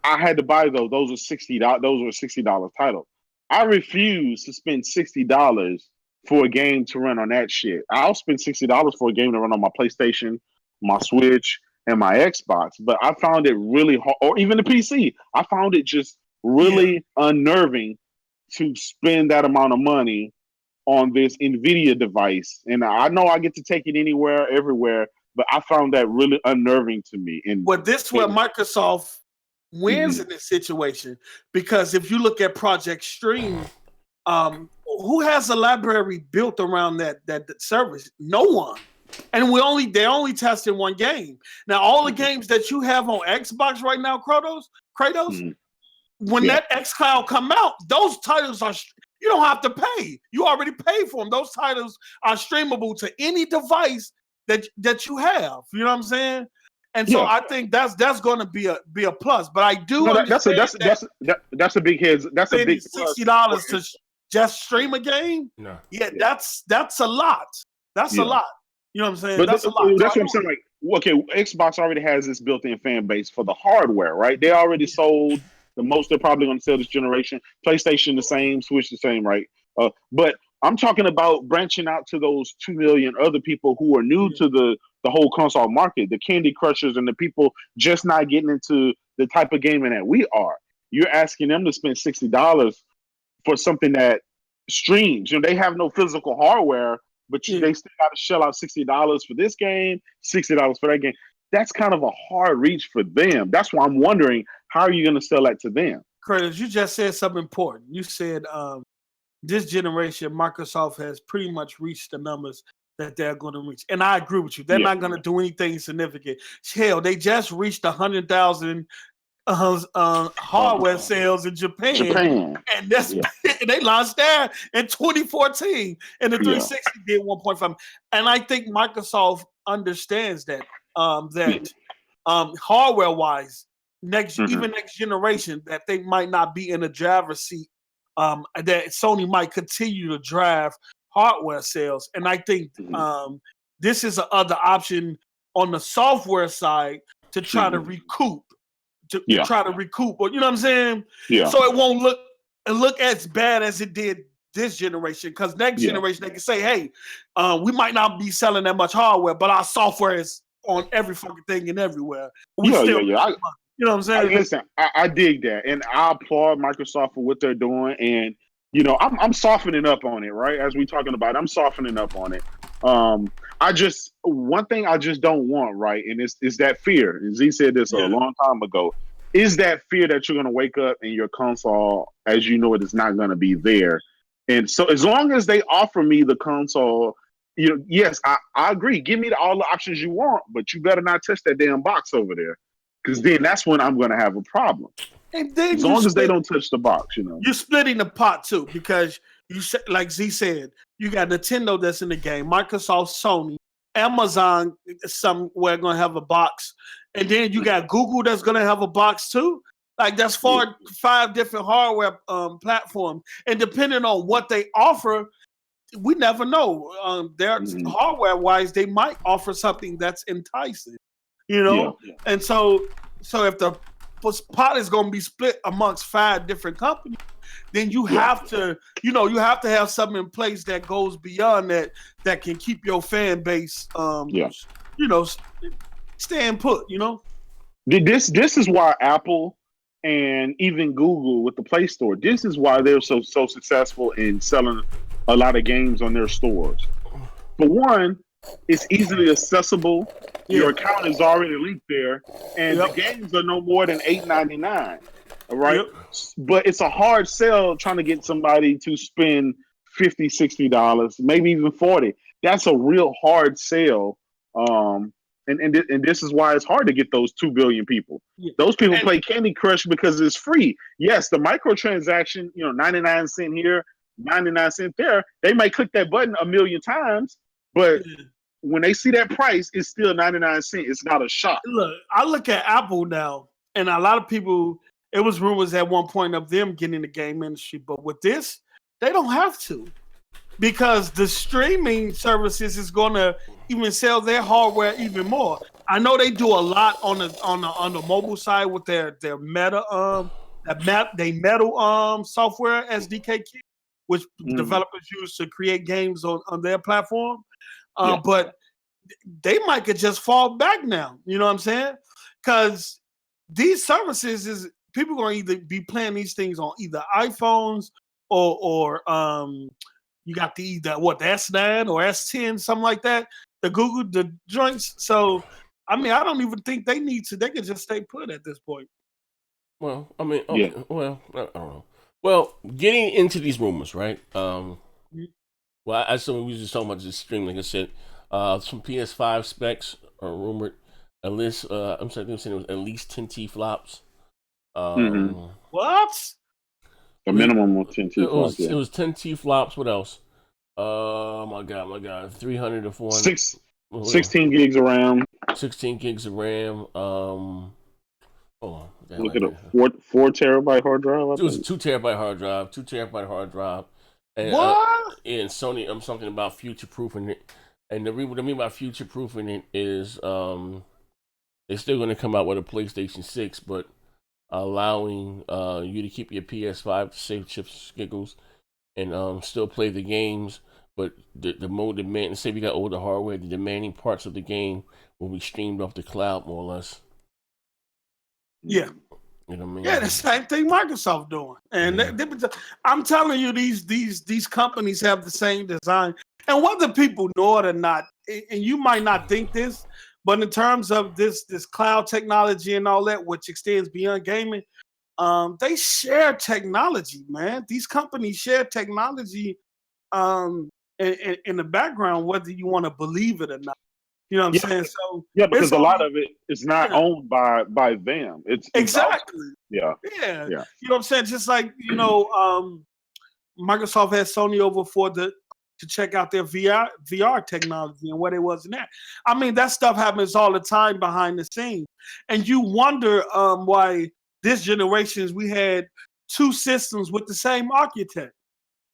I had to buy those. Those were $60. Those were $60 titles. I refuse to spend $60 for a game to run on that shit. I'll spend $60 for a game to run on my PlayStation, my Switch, and my Xbox. But I found it really hard, or even the PC. I found it just really unnerving to spend that amount of money on this NVIDIA device. And I know I get to take it anywhere, everywhere, but I found that really unnerving to me. Well, this is where Microsoft wins in this situation, because if you look at Project Stream, who has a library built around that service? No one. And they only tested one game. Now, all the games that you have on Xbox right now, Kratos, when that xCloud come out, those titles You don't have to pay. You already paid for them. Those titles are streamable to any device that you have. You know what I'm saying? And so I think that's going to be a plus. But I do understand that's a big head. That's a big $60 to just stream a game. No. Yeah, that's a lot. That's a lot. You know what I'm saying? But that's a lot. That's what I'm saying. Like, okay, Xbox already has this built-in fan base for the hardware, right? They already sold the most they're probably going to sell this generation. PlayStation the same, Switch the same, right? But I'm talking about branching out to those 2 million other people who are new to the whole console market, the Candy Crushers and the people just not getting into the type of gaming that we are. You're asking them to spend $60 for something that streams. You know, they have no physical hardware, but they still got to shell out $60 for this game, $60 for that game. That's kind of a hard reach for them. That's why I'm wondering, how are you going to sell that to them? Curtis, you just said something important. You said this generation, Microsoft has pretty much reached the numbers that they're going to reach. And I agree with you. They're not going to do anything significant. Hell, they just reached 100,000 hardware sales in Japan. And that's they launched there in 2014, and the 360 did 1.5. And I think Microsoft understands that hardware wise, next generation, that they might not be in a driver's seat. That Sony might continue to drive hardware sales, and I think this is another option on the software side to try to recoup. Try to recoup, you know what I'm saying? Yeah. So it won't look as bad as it did this generation, because next generation they can say, hey, we might not be selling that much hardware, but our software is on every fucking thing and everywhere. You know what I'm saying? Listen, I dig that, and I applaud Microsoft for what they're doing. And you know, I'm softening up on it, right? As we talking about, I'm softening up on it. One thing I just don't want, right, and it's that fear. And Z said this a long time ago. Is that fear that you're going to wake up and your console, as you know it, is not going to be there. And so, as long as they offer me the console, you know, yes, I agree. Give me all the options you want, but you better not touch that damn box over there, because then that's when I'm going to have a problem. And then as long as they don't touch the box, you know. You're splitting the pot too, because you said, like Z said, you got Nintendo that's in the game, Microsoft, Sony, Amazon somewhere going to have a box, and then you got Google that's going to have a box too. Like, that's 5 different hardware platforms, and depending on what they offer, we never know. They're hardware wise, they might offer something that's enticing, you know. And so if the pot is going to be split amongst 5 different companies, then you have to, you have to have something in place that goes beyond that can keep your fan base, staying put. This is why Apple and even Google with the Play Store, this is why they're so successful in selling a lot of games on their stores. For one, it's easily accessible. Your account is already linked there, and the games are no more than $8.99. All right, but it's a hard sell trying to get somebody to spend $50, $60, maybe even $40. That's a real hard sell. And this is why it's hard to get those 2 billion people. Those people play Candy Crush because it's free. Yes, the microtransaction, 99 cents here, 99 cents there. They might click that button a million times, but when they see that price, it's still 99 cents. It's not a shock. Look, I look at Apple now, and a lot of people, it was rumors at one point of them getting in the game industry, but with this, they don't have to, because the streaming services is going to even sell their hardware even more. I know they do a lot on the mobile side with their Meta Metal software SDK kit, which developers use to create games on their platform. But they might could just fall back now. You know what I'm saying? Because these services is people going to either be playing these things on either iPhones or you got the S9 or S10, something like that. The Google, the joints. So, I mean, I don't even think they need to. They can just stay put at this point. Well, I mean, okay. Well, I don't know. Well, getting into these rumors, right? Well, I assume we were just talking about this stream. Like I said, some PS5 specs are rumored. At least, I'm saying it was at least 10 T flops. What? A minimum of 10 T It flops. was 10 T flops. What else? My God, 300 to 400. 16 gigs of RAM. 16 gigs of RAM. Hold on. Look at a 4 terabyte hard drive. It was a 2 terabyte hard drive. 2 terabyte hard drive. And, What? And Sony, I'm talking about future proofing it. And what I mean by future proofing it is they're still going to come out with a PlayStation 6, but allowing you to keep your PS5 to save chips, giggles, and still play the games. But the more demand, say we got older hardware, the demanding parts of the game will be streamed off the cloud, more or less. Yeah. You know what I mean? Yeah, the same thing Microsoft doing, and I'm telling you, these companies have the same design. And whether people know it or not, and you might not think this, but in terms of this cloud technology and all that, which extends beyond gaming, they share technology, man. These companies share technology in the background, whether you want to believe it or not. You know what I'm saying? So because a lot of it is not owned by them. It's exactly. Yeah. You know what I'm saying? Just like, Microsoft had Sony over to check out their VR technology and where they was in that. I mean, that stuff happens all the time behind the scenes. And you wonder why this generation we had 2 systems with the same architect.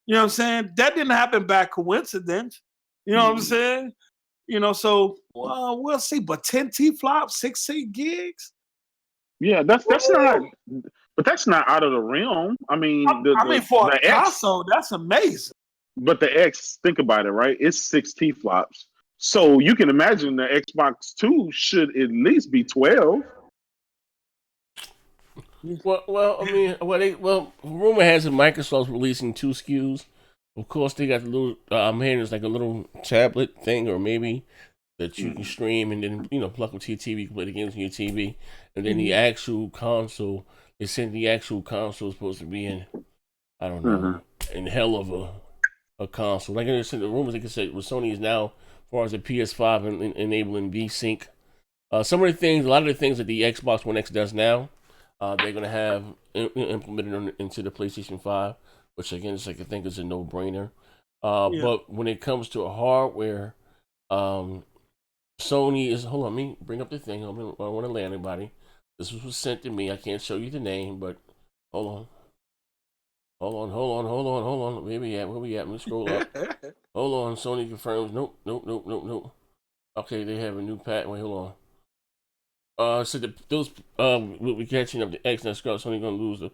You know what I'm saying? That didn't happen by coincidence. You know what I'm saying? So we'll see. But 10 T flops, 16 gigs. Yeah, that's not. But that's not out of the realm. I mean, for a console, that's amazing. But the X, think about it, right? It's 6 T flops, so you can imagine the Xbox 2 should at least be 12. Well, I mean, rumor has it Microsoft's releasing 2 SKUs. Of course, they got the little. I'm hearing it's like a little tablet thing, or maybe that you can stream and then plug into your TV, you can play the games on your TV, and then the actual console. They said the actual console is supposed to be in, I don't know, in hell of a console. Like I said, the rumors, like I said, with Sony is now, as far as the PS5 enabling V-Sync. Some of the things, a lot of the things that the Xbox One X does now, they're gonna have implemented into the PlayStation 5, which again, I think is a no-brainer. But when it comes to hardware, Sony is. Hold on, let me bring up the thing. I don't want to lay anybody. This was sent to me. I can't show you the name, but hold on. Where we at? Let me scroll up. Hold on. Sony confirms. Nope. Okay, they have a new patent. Wait, hold on. So those we'll be catching up the X and Scarlett. Sony gonna lose the.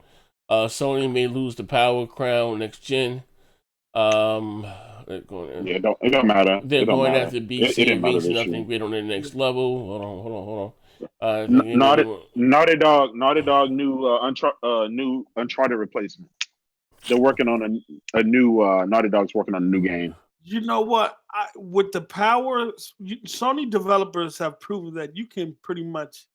Sony may lose the Power Crown next gen. It don't matter. They're going after BC and reaching nothing great on the next level. Hold on. Naughty Dog new Uncharted replacement. They're working on a new Naughty Dog's working on a new game. You know what? With the power, Sony developers have proven that you can pretty much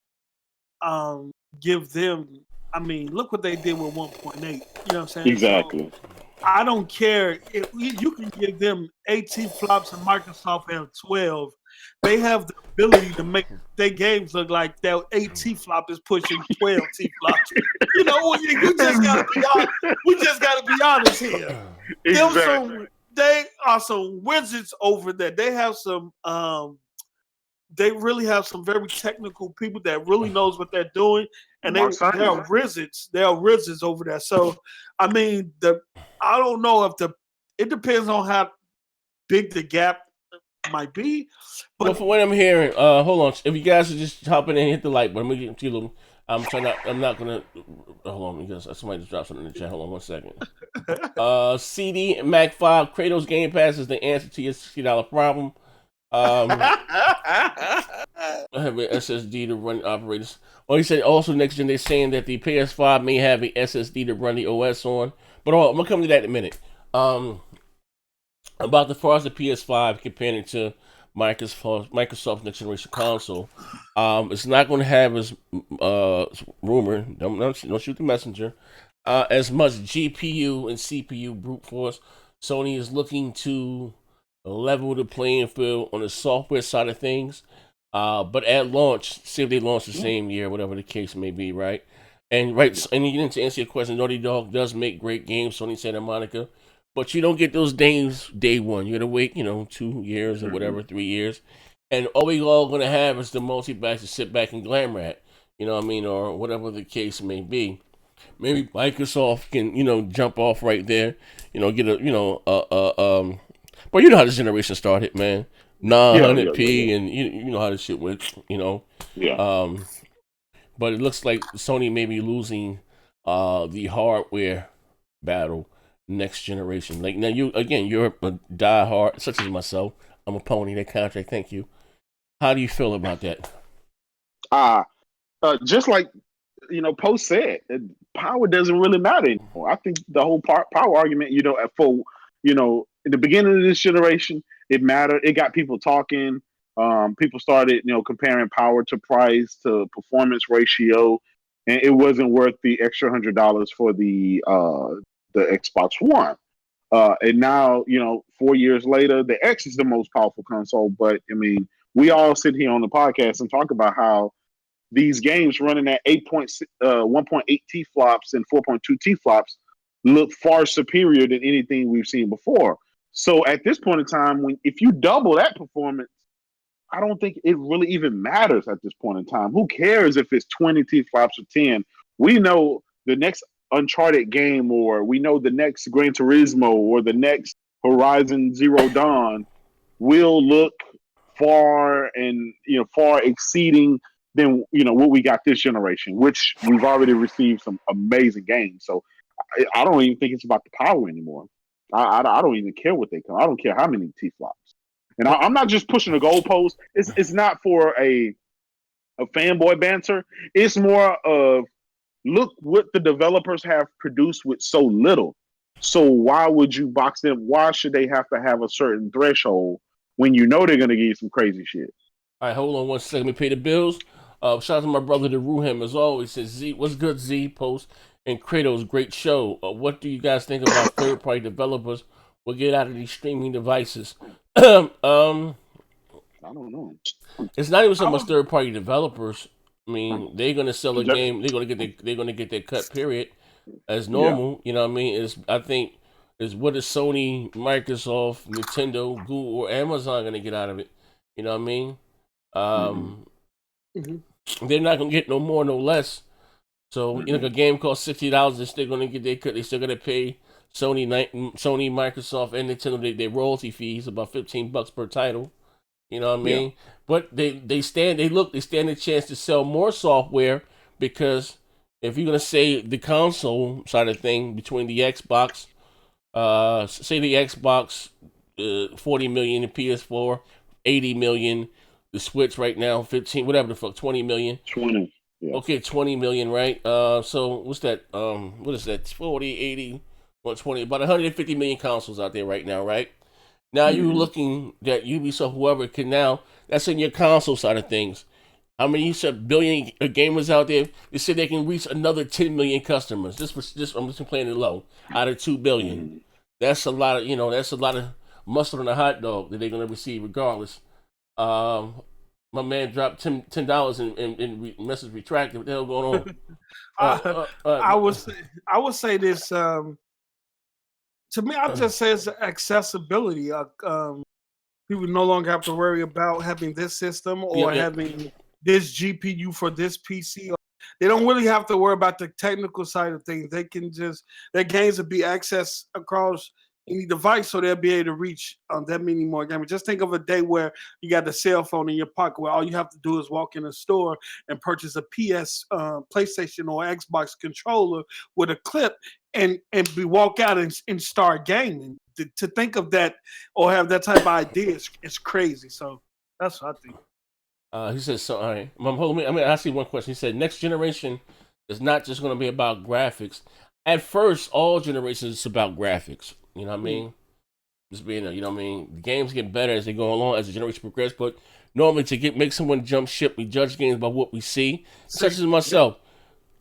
give them. I mean, look what they did with 1.8. You know what I'm saying? Exactly. So, I don't care if you can give them 18 flops and Microsoft have 12. They have the ability to make their games look like that 8 flop is pushing 12 flops. We just gotta be honest here. Exactly. They are some wizards over there. They have some. They really have some very technical people that really knows what they're doing, and they are wizards. They are wizards over there. So, I mean, I don't know if it depends on how big the gap might be. But well, from what I'm hearing, hold on. If you guys are just hopping in, hit the like button. Let me get to you. I'm not gonna. Hold on, because somebody just dropped something in the chat. Hold on 1 second. CD and Mac 5 Kratos Game Pass is the answer to your $60 problem. I have an SSD to run operators. He said also next gen they're saying that the PS5 may have a SSD to run the OS on. But I'm gonna come to that in a minute. About as far as the PS5 comparing it to Microsoft's next generation console, it's not going to have as rumor. Don't shoot the messenger. As much GPU and CPU brute force. Sony is looking to level the playing field on the software side of things. But at launch, see if they launch the same year, whatever the case may be, right? And right, and you didn't answer your question. Naughty Dog does make great games, Sony Santa Monica, but you don't get those games day one. You gotta wait, 2 years or whatever, 3 years, and all we all gonna have is the multi-backs to sit back and glamour at. You know what I mean, or whatever the case may be. Maybe Microsoft can, jump off right there. Get a, but you know how this generation started, man. 900p, and you know how this shit went. Yeah. But it looks like Sony may be losing the hardware battle next generation. Like now, you're a diehard, such as myself. I'm a pony. That contract. Thank you. How do you feel about that? Just like Post said, power doesn't really matter anymore. I think the whole power argument, for in the beginning of this generation, it mattered. It got people talking. People started, comparing power to price to performance ratio, and it wasn't worth the extra $100 for the Xbox One. And now, 4 years later, the X is the most powerful console. But I mean, we all sit here on the podcast and talk about how these games running at 1.8 T flops and 4.2 T flops look far superior than anything we've seen before. So at this point in time, if you double that performance, I don't think it really even matters at this point in time. Who cares if it's 20 T flops or 10? We know the next Uncharted game, or we know the next Gran Turismo, or the next Horizon Zero Dawn will look far exceeding than what we got this generation, which we've already received some amazing games. So I don't even think it's about the power anymore. I don't even care what they come. I don't care how many T flops. And I'm not just pushing the goalpost. It's not for a fanboy banter. It's more of, look what the developers have produced with so little. So why would you box them? Why should they have to have a certain threshold when you know they're going to give you some crazy shit? All right, hold on one second. Let me pay the bills. Shout out to my brother, the Ruham, as always. Says, Z, what's good, Z? Post and Kratos, great show. What do you guys think about third-party developers will get out of these streaming devices? I don't know. It's not even so much third-party developers. I mean, they're gonna sell a game. They're gonna get their cut. Period, as normal. You know what I mean? I think what is Sony, Microsoft, Nintendo, Google, or Amazon gonna get out of it? You know what I mean? They're not gonna get no more, no less. So a game costs $60, they're still gonna get their cut. They're still gonna pay Sony, Microsoft, and Nintendo their royalty fees, about $15 per title. You know what I mean? Yeah. But they stand a chance to sell more software, because if you're gonna say the console side of thing, between the Xbox, say the Xbox, 40 million, the PS4, 80 million, the Switch right now 15, whatever the fuck, 20 million. 20. Yeah. Okay, 20 million, right? So what's that? What is that? 40, 80, 120, about 150 million consoles out there right now, right? Now you're looking that Ubisoft, whoever can now, that's in your console side of things. How many, you said, billion gamers out there? They said they can reach another 10 million customers. I'm just playing it low, out of 2 billion. That's a lot of, that's a lot of mustard on a hot dog that they're gonna receive regardless. My man dropped $10 and message retracted. What the hell going on? I would say this. To me, I just say it's accessibility. People no longer have to worry about having this system or having this GPU for this PC. They don't really have to worry about the technical side of things. They can their games will be accessed across any device, so they'll be able to reach that many more gamers. Just think of a day where you got the cell phone in your pocket, where all you have to do is walk in a store and purchase a PlayStation or Xbox controller with a clip, and walk out and start gaming. To think of that or have that type of idea is crazy. So that's what I think. He says, so all right. I mean, I see one question. He said, next generation is not just going to be about graphics. At first, all generations is about graphics. You know what I mean? Just being, you know what I mean? The games get better as they go along, as the generation progresses. But normally, to make someone jump ship, we judge games by what we see. Such as myself.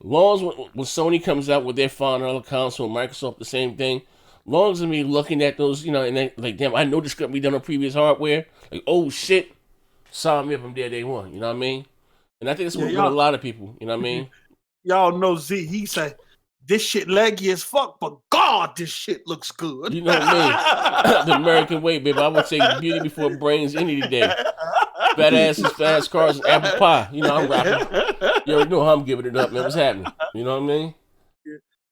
Long as when Sony comes out with their final console, Microsoft the same thing. Long as me looking at those, and they, like, damn, I know this could be done on previous hardware. Like, oh shit, saw me up from day one. You know what I mean? And I think that's what a lot of people. You know what I mean? y'all know Z. He said, "This shit leggy as fuck, but God, this shit looks good." You know me, the American way, baby. I would say beauty before brains any day. Fat asses, fast cars, and apple pie. You know I'm rapping. You already know how I'm giving it up, man. What's happening? You know what I mean?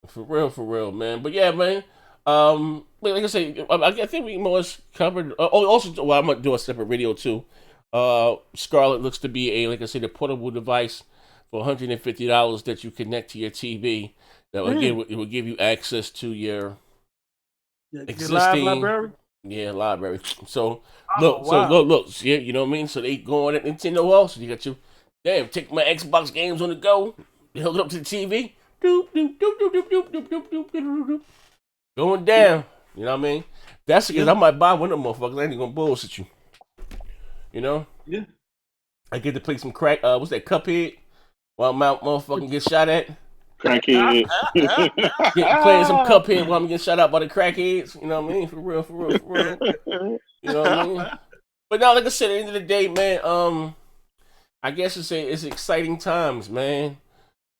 For real, man. But yeah, man. Like I say, I think we most covered. Also, well, I'm gonna do a separate video too. Scarlett looks to be like I said, a portable device for $150 that you connect to your TV. That again, it will give you access to your existing library. Yeah, library. So look. Yeah, you know what I mean. So they go on at Nintendo also. You got your take my Xbox games on the go. They hook it up to the TV. Doop, doop, doop, doop, doop, doop, doop, doop, doop, doop, doop. Going down. You know what I mean? That's because I might buy one of them motherfuckers. I ain't gonna bullshit you. You know? Yeah. I get to play some crack. What's that? Cuphead. While I'm out, motherfucking get shot at. Crackhead. Playing some Cuphead while I'm getting shot out by the crackheads. You know what I mean? For real. You know what I mean? But now, like I said, at the end of the day, man, I guess it's exciting times, man.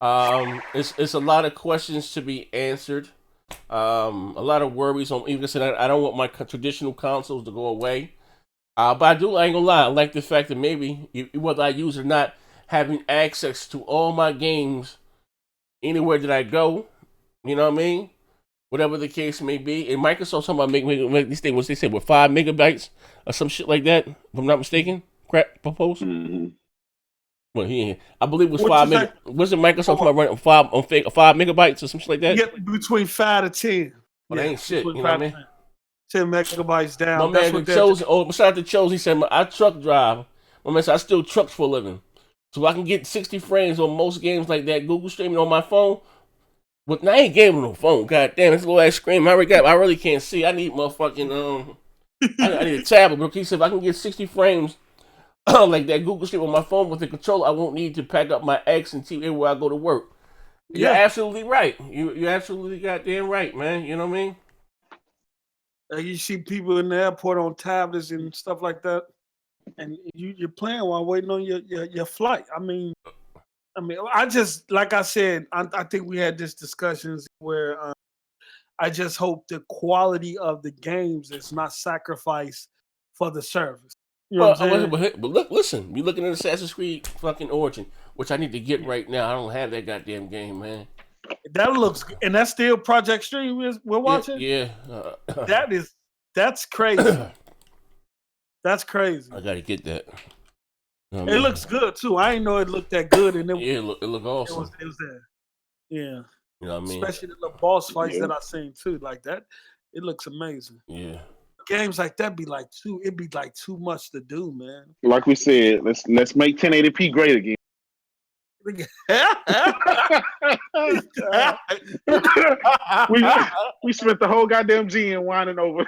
It's a lot of questions to be answered. A lot of worries on. Even said, I don't want my traditional consoles to go away. But I ain't gonna lie. I like the fact that maybe whether I use it or not, having access to all my games anywhere that I go. You know what I mean? Whatever the case may be. And Microsoft talking about make these things. What they said with 5 megabytes or some shit like that. If I'm not mistaken, proposed. Mm-hmm. Well, yeah, I believe it was 5 megabytes. Wasn't Microsoft running 5 megabytes or something like that? Yeah, between 5 to 10. But ain't shit, you know what I mean? 10 megabytes down. My man, besides the Chosen, he said, I truck drive. My man said, I still trucks for a living. So I can get 60 frames on most games like that, Google streaming on my phone. But I ain't gaming no phone. God damn, it's a little ass screen. I really can't see. I need motherfucking, I need a tablet, bro. He said, if I can get 60 frames like that Google Stream on my phone with the controller, I won't need to pack up my X and TV where I go to work. You're absolutely right. You're absolutely goddamn right, man. You know what I mean? You see people in the airport on tablets and stuff like that, and you're playing while waiting on your flight. I mean, I just like I said, I think we had this discussions where I just hope the quality of the games is not sacrificed for the service. You know what I'm saying? But look, listen, you're looking at Assassin's Creed fucking Origin, which I need to get right now. I don't have that goddamn game, man. That looks, and that's still Project Stream we're watching? Yeah. That's crazy. That's crazy. I gotta get that. It looks good too. I didn't know it looked that good, and it looked awesome. It was there. Yeah. You know what I mean? Especially the boss fights that I seen too, like that. It looks amazing. Yeah. Games like that be like too much to do, man. Like we said, let's make 1080p great again. we spent the whole goddamn G in whining over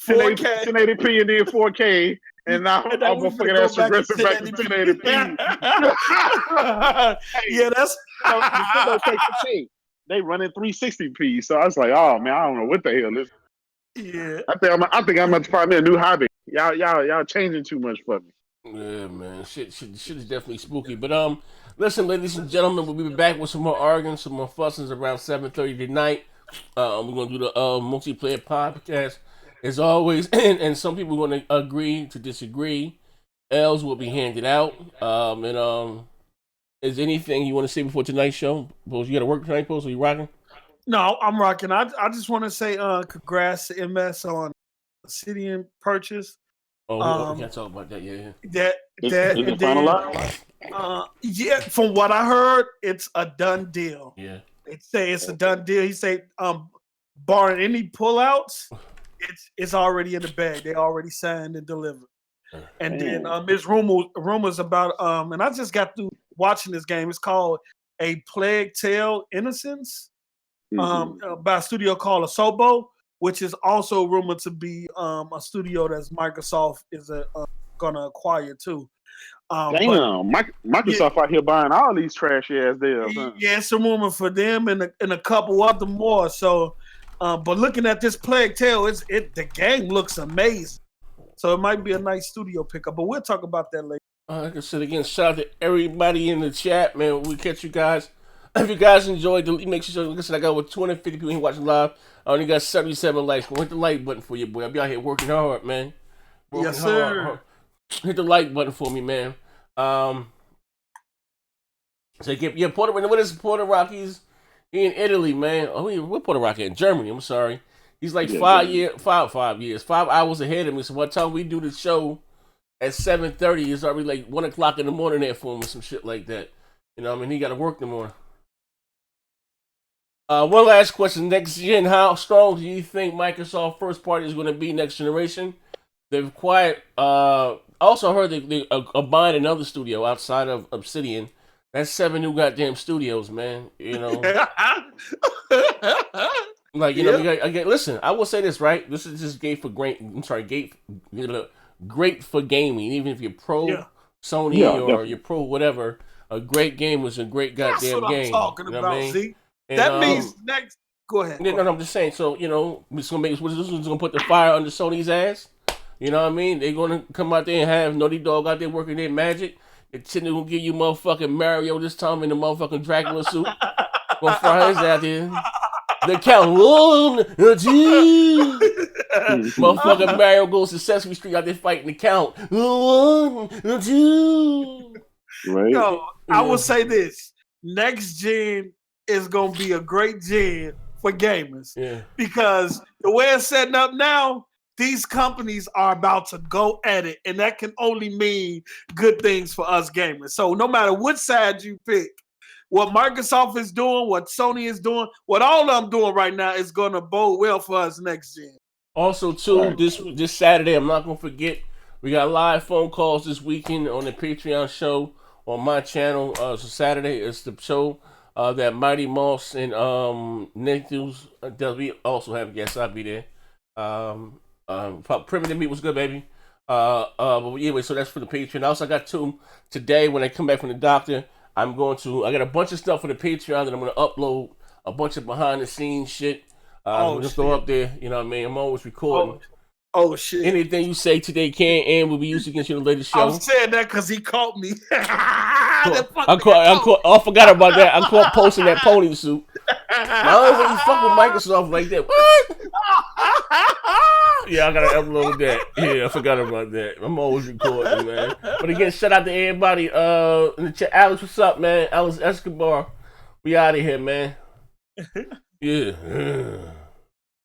1080p and then 4K, and now I'm gonna fucking ass regressing back to 1080p. Yeah, that's they running 360p, so I was like, oh man, I don't know what the hell this. Yeah, I think I'm about to find me a new hobby. Y'all changing too much for me. Yeah, man, shit is definitely spooky. But listen, ladies and gentlemen, we'll be back with some more arguing, some more fussings around 7:30 tonight. We're gonna do the multiplayer podcast as always, and some people are gonna agree to disagree. L's will be handed out. Is anything you want to say before tonight's show? Post, you got to work tonight, Post? Are you rocking? No, I'm rocking. I just want to say congrats to MS on Obsidian purchase. Oh, we can't talk about that. Yeah. That yeah, from what I heard, it's a done deal. Yeah. They say it's a done deal. He said, barring any pullouts, it's already in the bag. They already signed and delivered. And then there's rumors about and I just got through watching this game. It's called A Plague Tale Innocence. By a studio called Asobo, which is also rumored to be a studio that Microsoft is gonna acquire too. Microsoft out here buying all these trashy ass deals. Huh? Yeah, it's a rumor for them and a couple other more. So, but looking at this Plague Tale, the game looks amazing. So it might be a nice studio pickup. But we'll talk about that later. Like I said again, shout out to everybody in the chat, man. We catch you guys If you guys enjoyed, make sure, like I said, I got over 250 people here watching live. I only got 77 likes. Go hit the like button for you, boy. I'll be out here working hard, man. Working yes, sir. hard. Hit the like button for me, man. So Puerto Rico. What is Puerto Rockies? He in Italy, man. Oh, we're Puerto Rico in Germany. I'm sorry. He's like 5 years, 5 hours ahead of me. So by the time we do the show at 7:30, it's already like 1 o'clock in the morning there for him or some shit like that. You know, what I mean, he got to work in the morning. One last question. Next gen, how strong do you think Microsoft first party is going to be next generation? They've acquired. Also heard they are buying another studio outside of Obsidian. That's 7 new goddamn studios, man. You know, like you know, listen. I will say this, right? This is just great for great. I'm sorry, great for gaming. Even if you're pro Sony or you're pro whatever, a great game was a great goddamn game. That's what I'm talking about. I mean? See, and, that means next. Go ahead. No, I'm just saying. So you know, this is gonna put the fire under Sony's ass. You know what I mean? They're gonna come out there and have Naughty Dog out there working their magic. They're gonna give you motherfucking Mario this time in the motherfucking Dracula suit. Gonna fry his out there. The count 1, 2. Motherfucking Mario goes to Sesame Street out there fighting the count 1, 2. Right. No, I will say this: next gen is gonna be a great gen for gamers. Yeah. Because the way it's setting up now, these companies are about to go at it, and that can only mean good things for us gamers. So no matter which side you pick, what Microsoft is doing, what Sony is doing, what all of them doing right now is going to bode well for us next gen. Also, too, this Saturday, I'm not going to forget, we got live phone calls this weekend on the Patreon show on my channel. So Saturday is the show that Mighty Moss and Nathan's we also have guests. I'll be there. Primitive Meat was good, baby. But anyway, so that's for the Patreon. I also got 2 today when I come back from the doctor. I got a bunch of stuff for the Patreon that I'm going to upload, a bunch of behind the scenes shit. Just throw up there, you know what I mean? I'm always recording. Oh shit. Anything you say today can and will be used against you in the latest show. I'm saying that because he caught me. I forgot about that. I caught posting that pony suit. I don't really fuck with Microsoft like that. What? Yeah, I gotta upload that. Yeah, I forgot about that. I'm always recording, man. But again, shout out to everybody in the chat. Alex, what's up, man? Alex Escobar. We out of here, man. Yeah.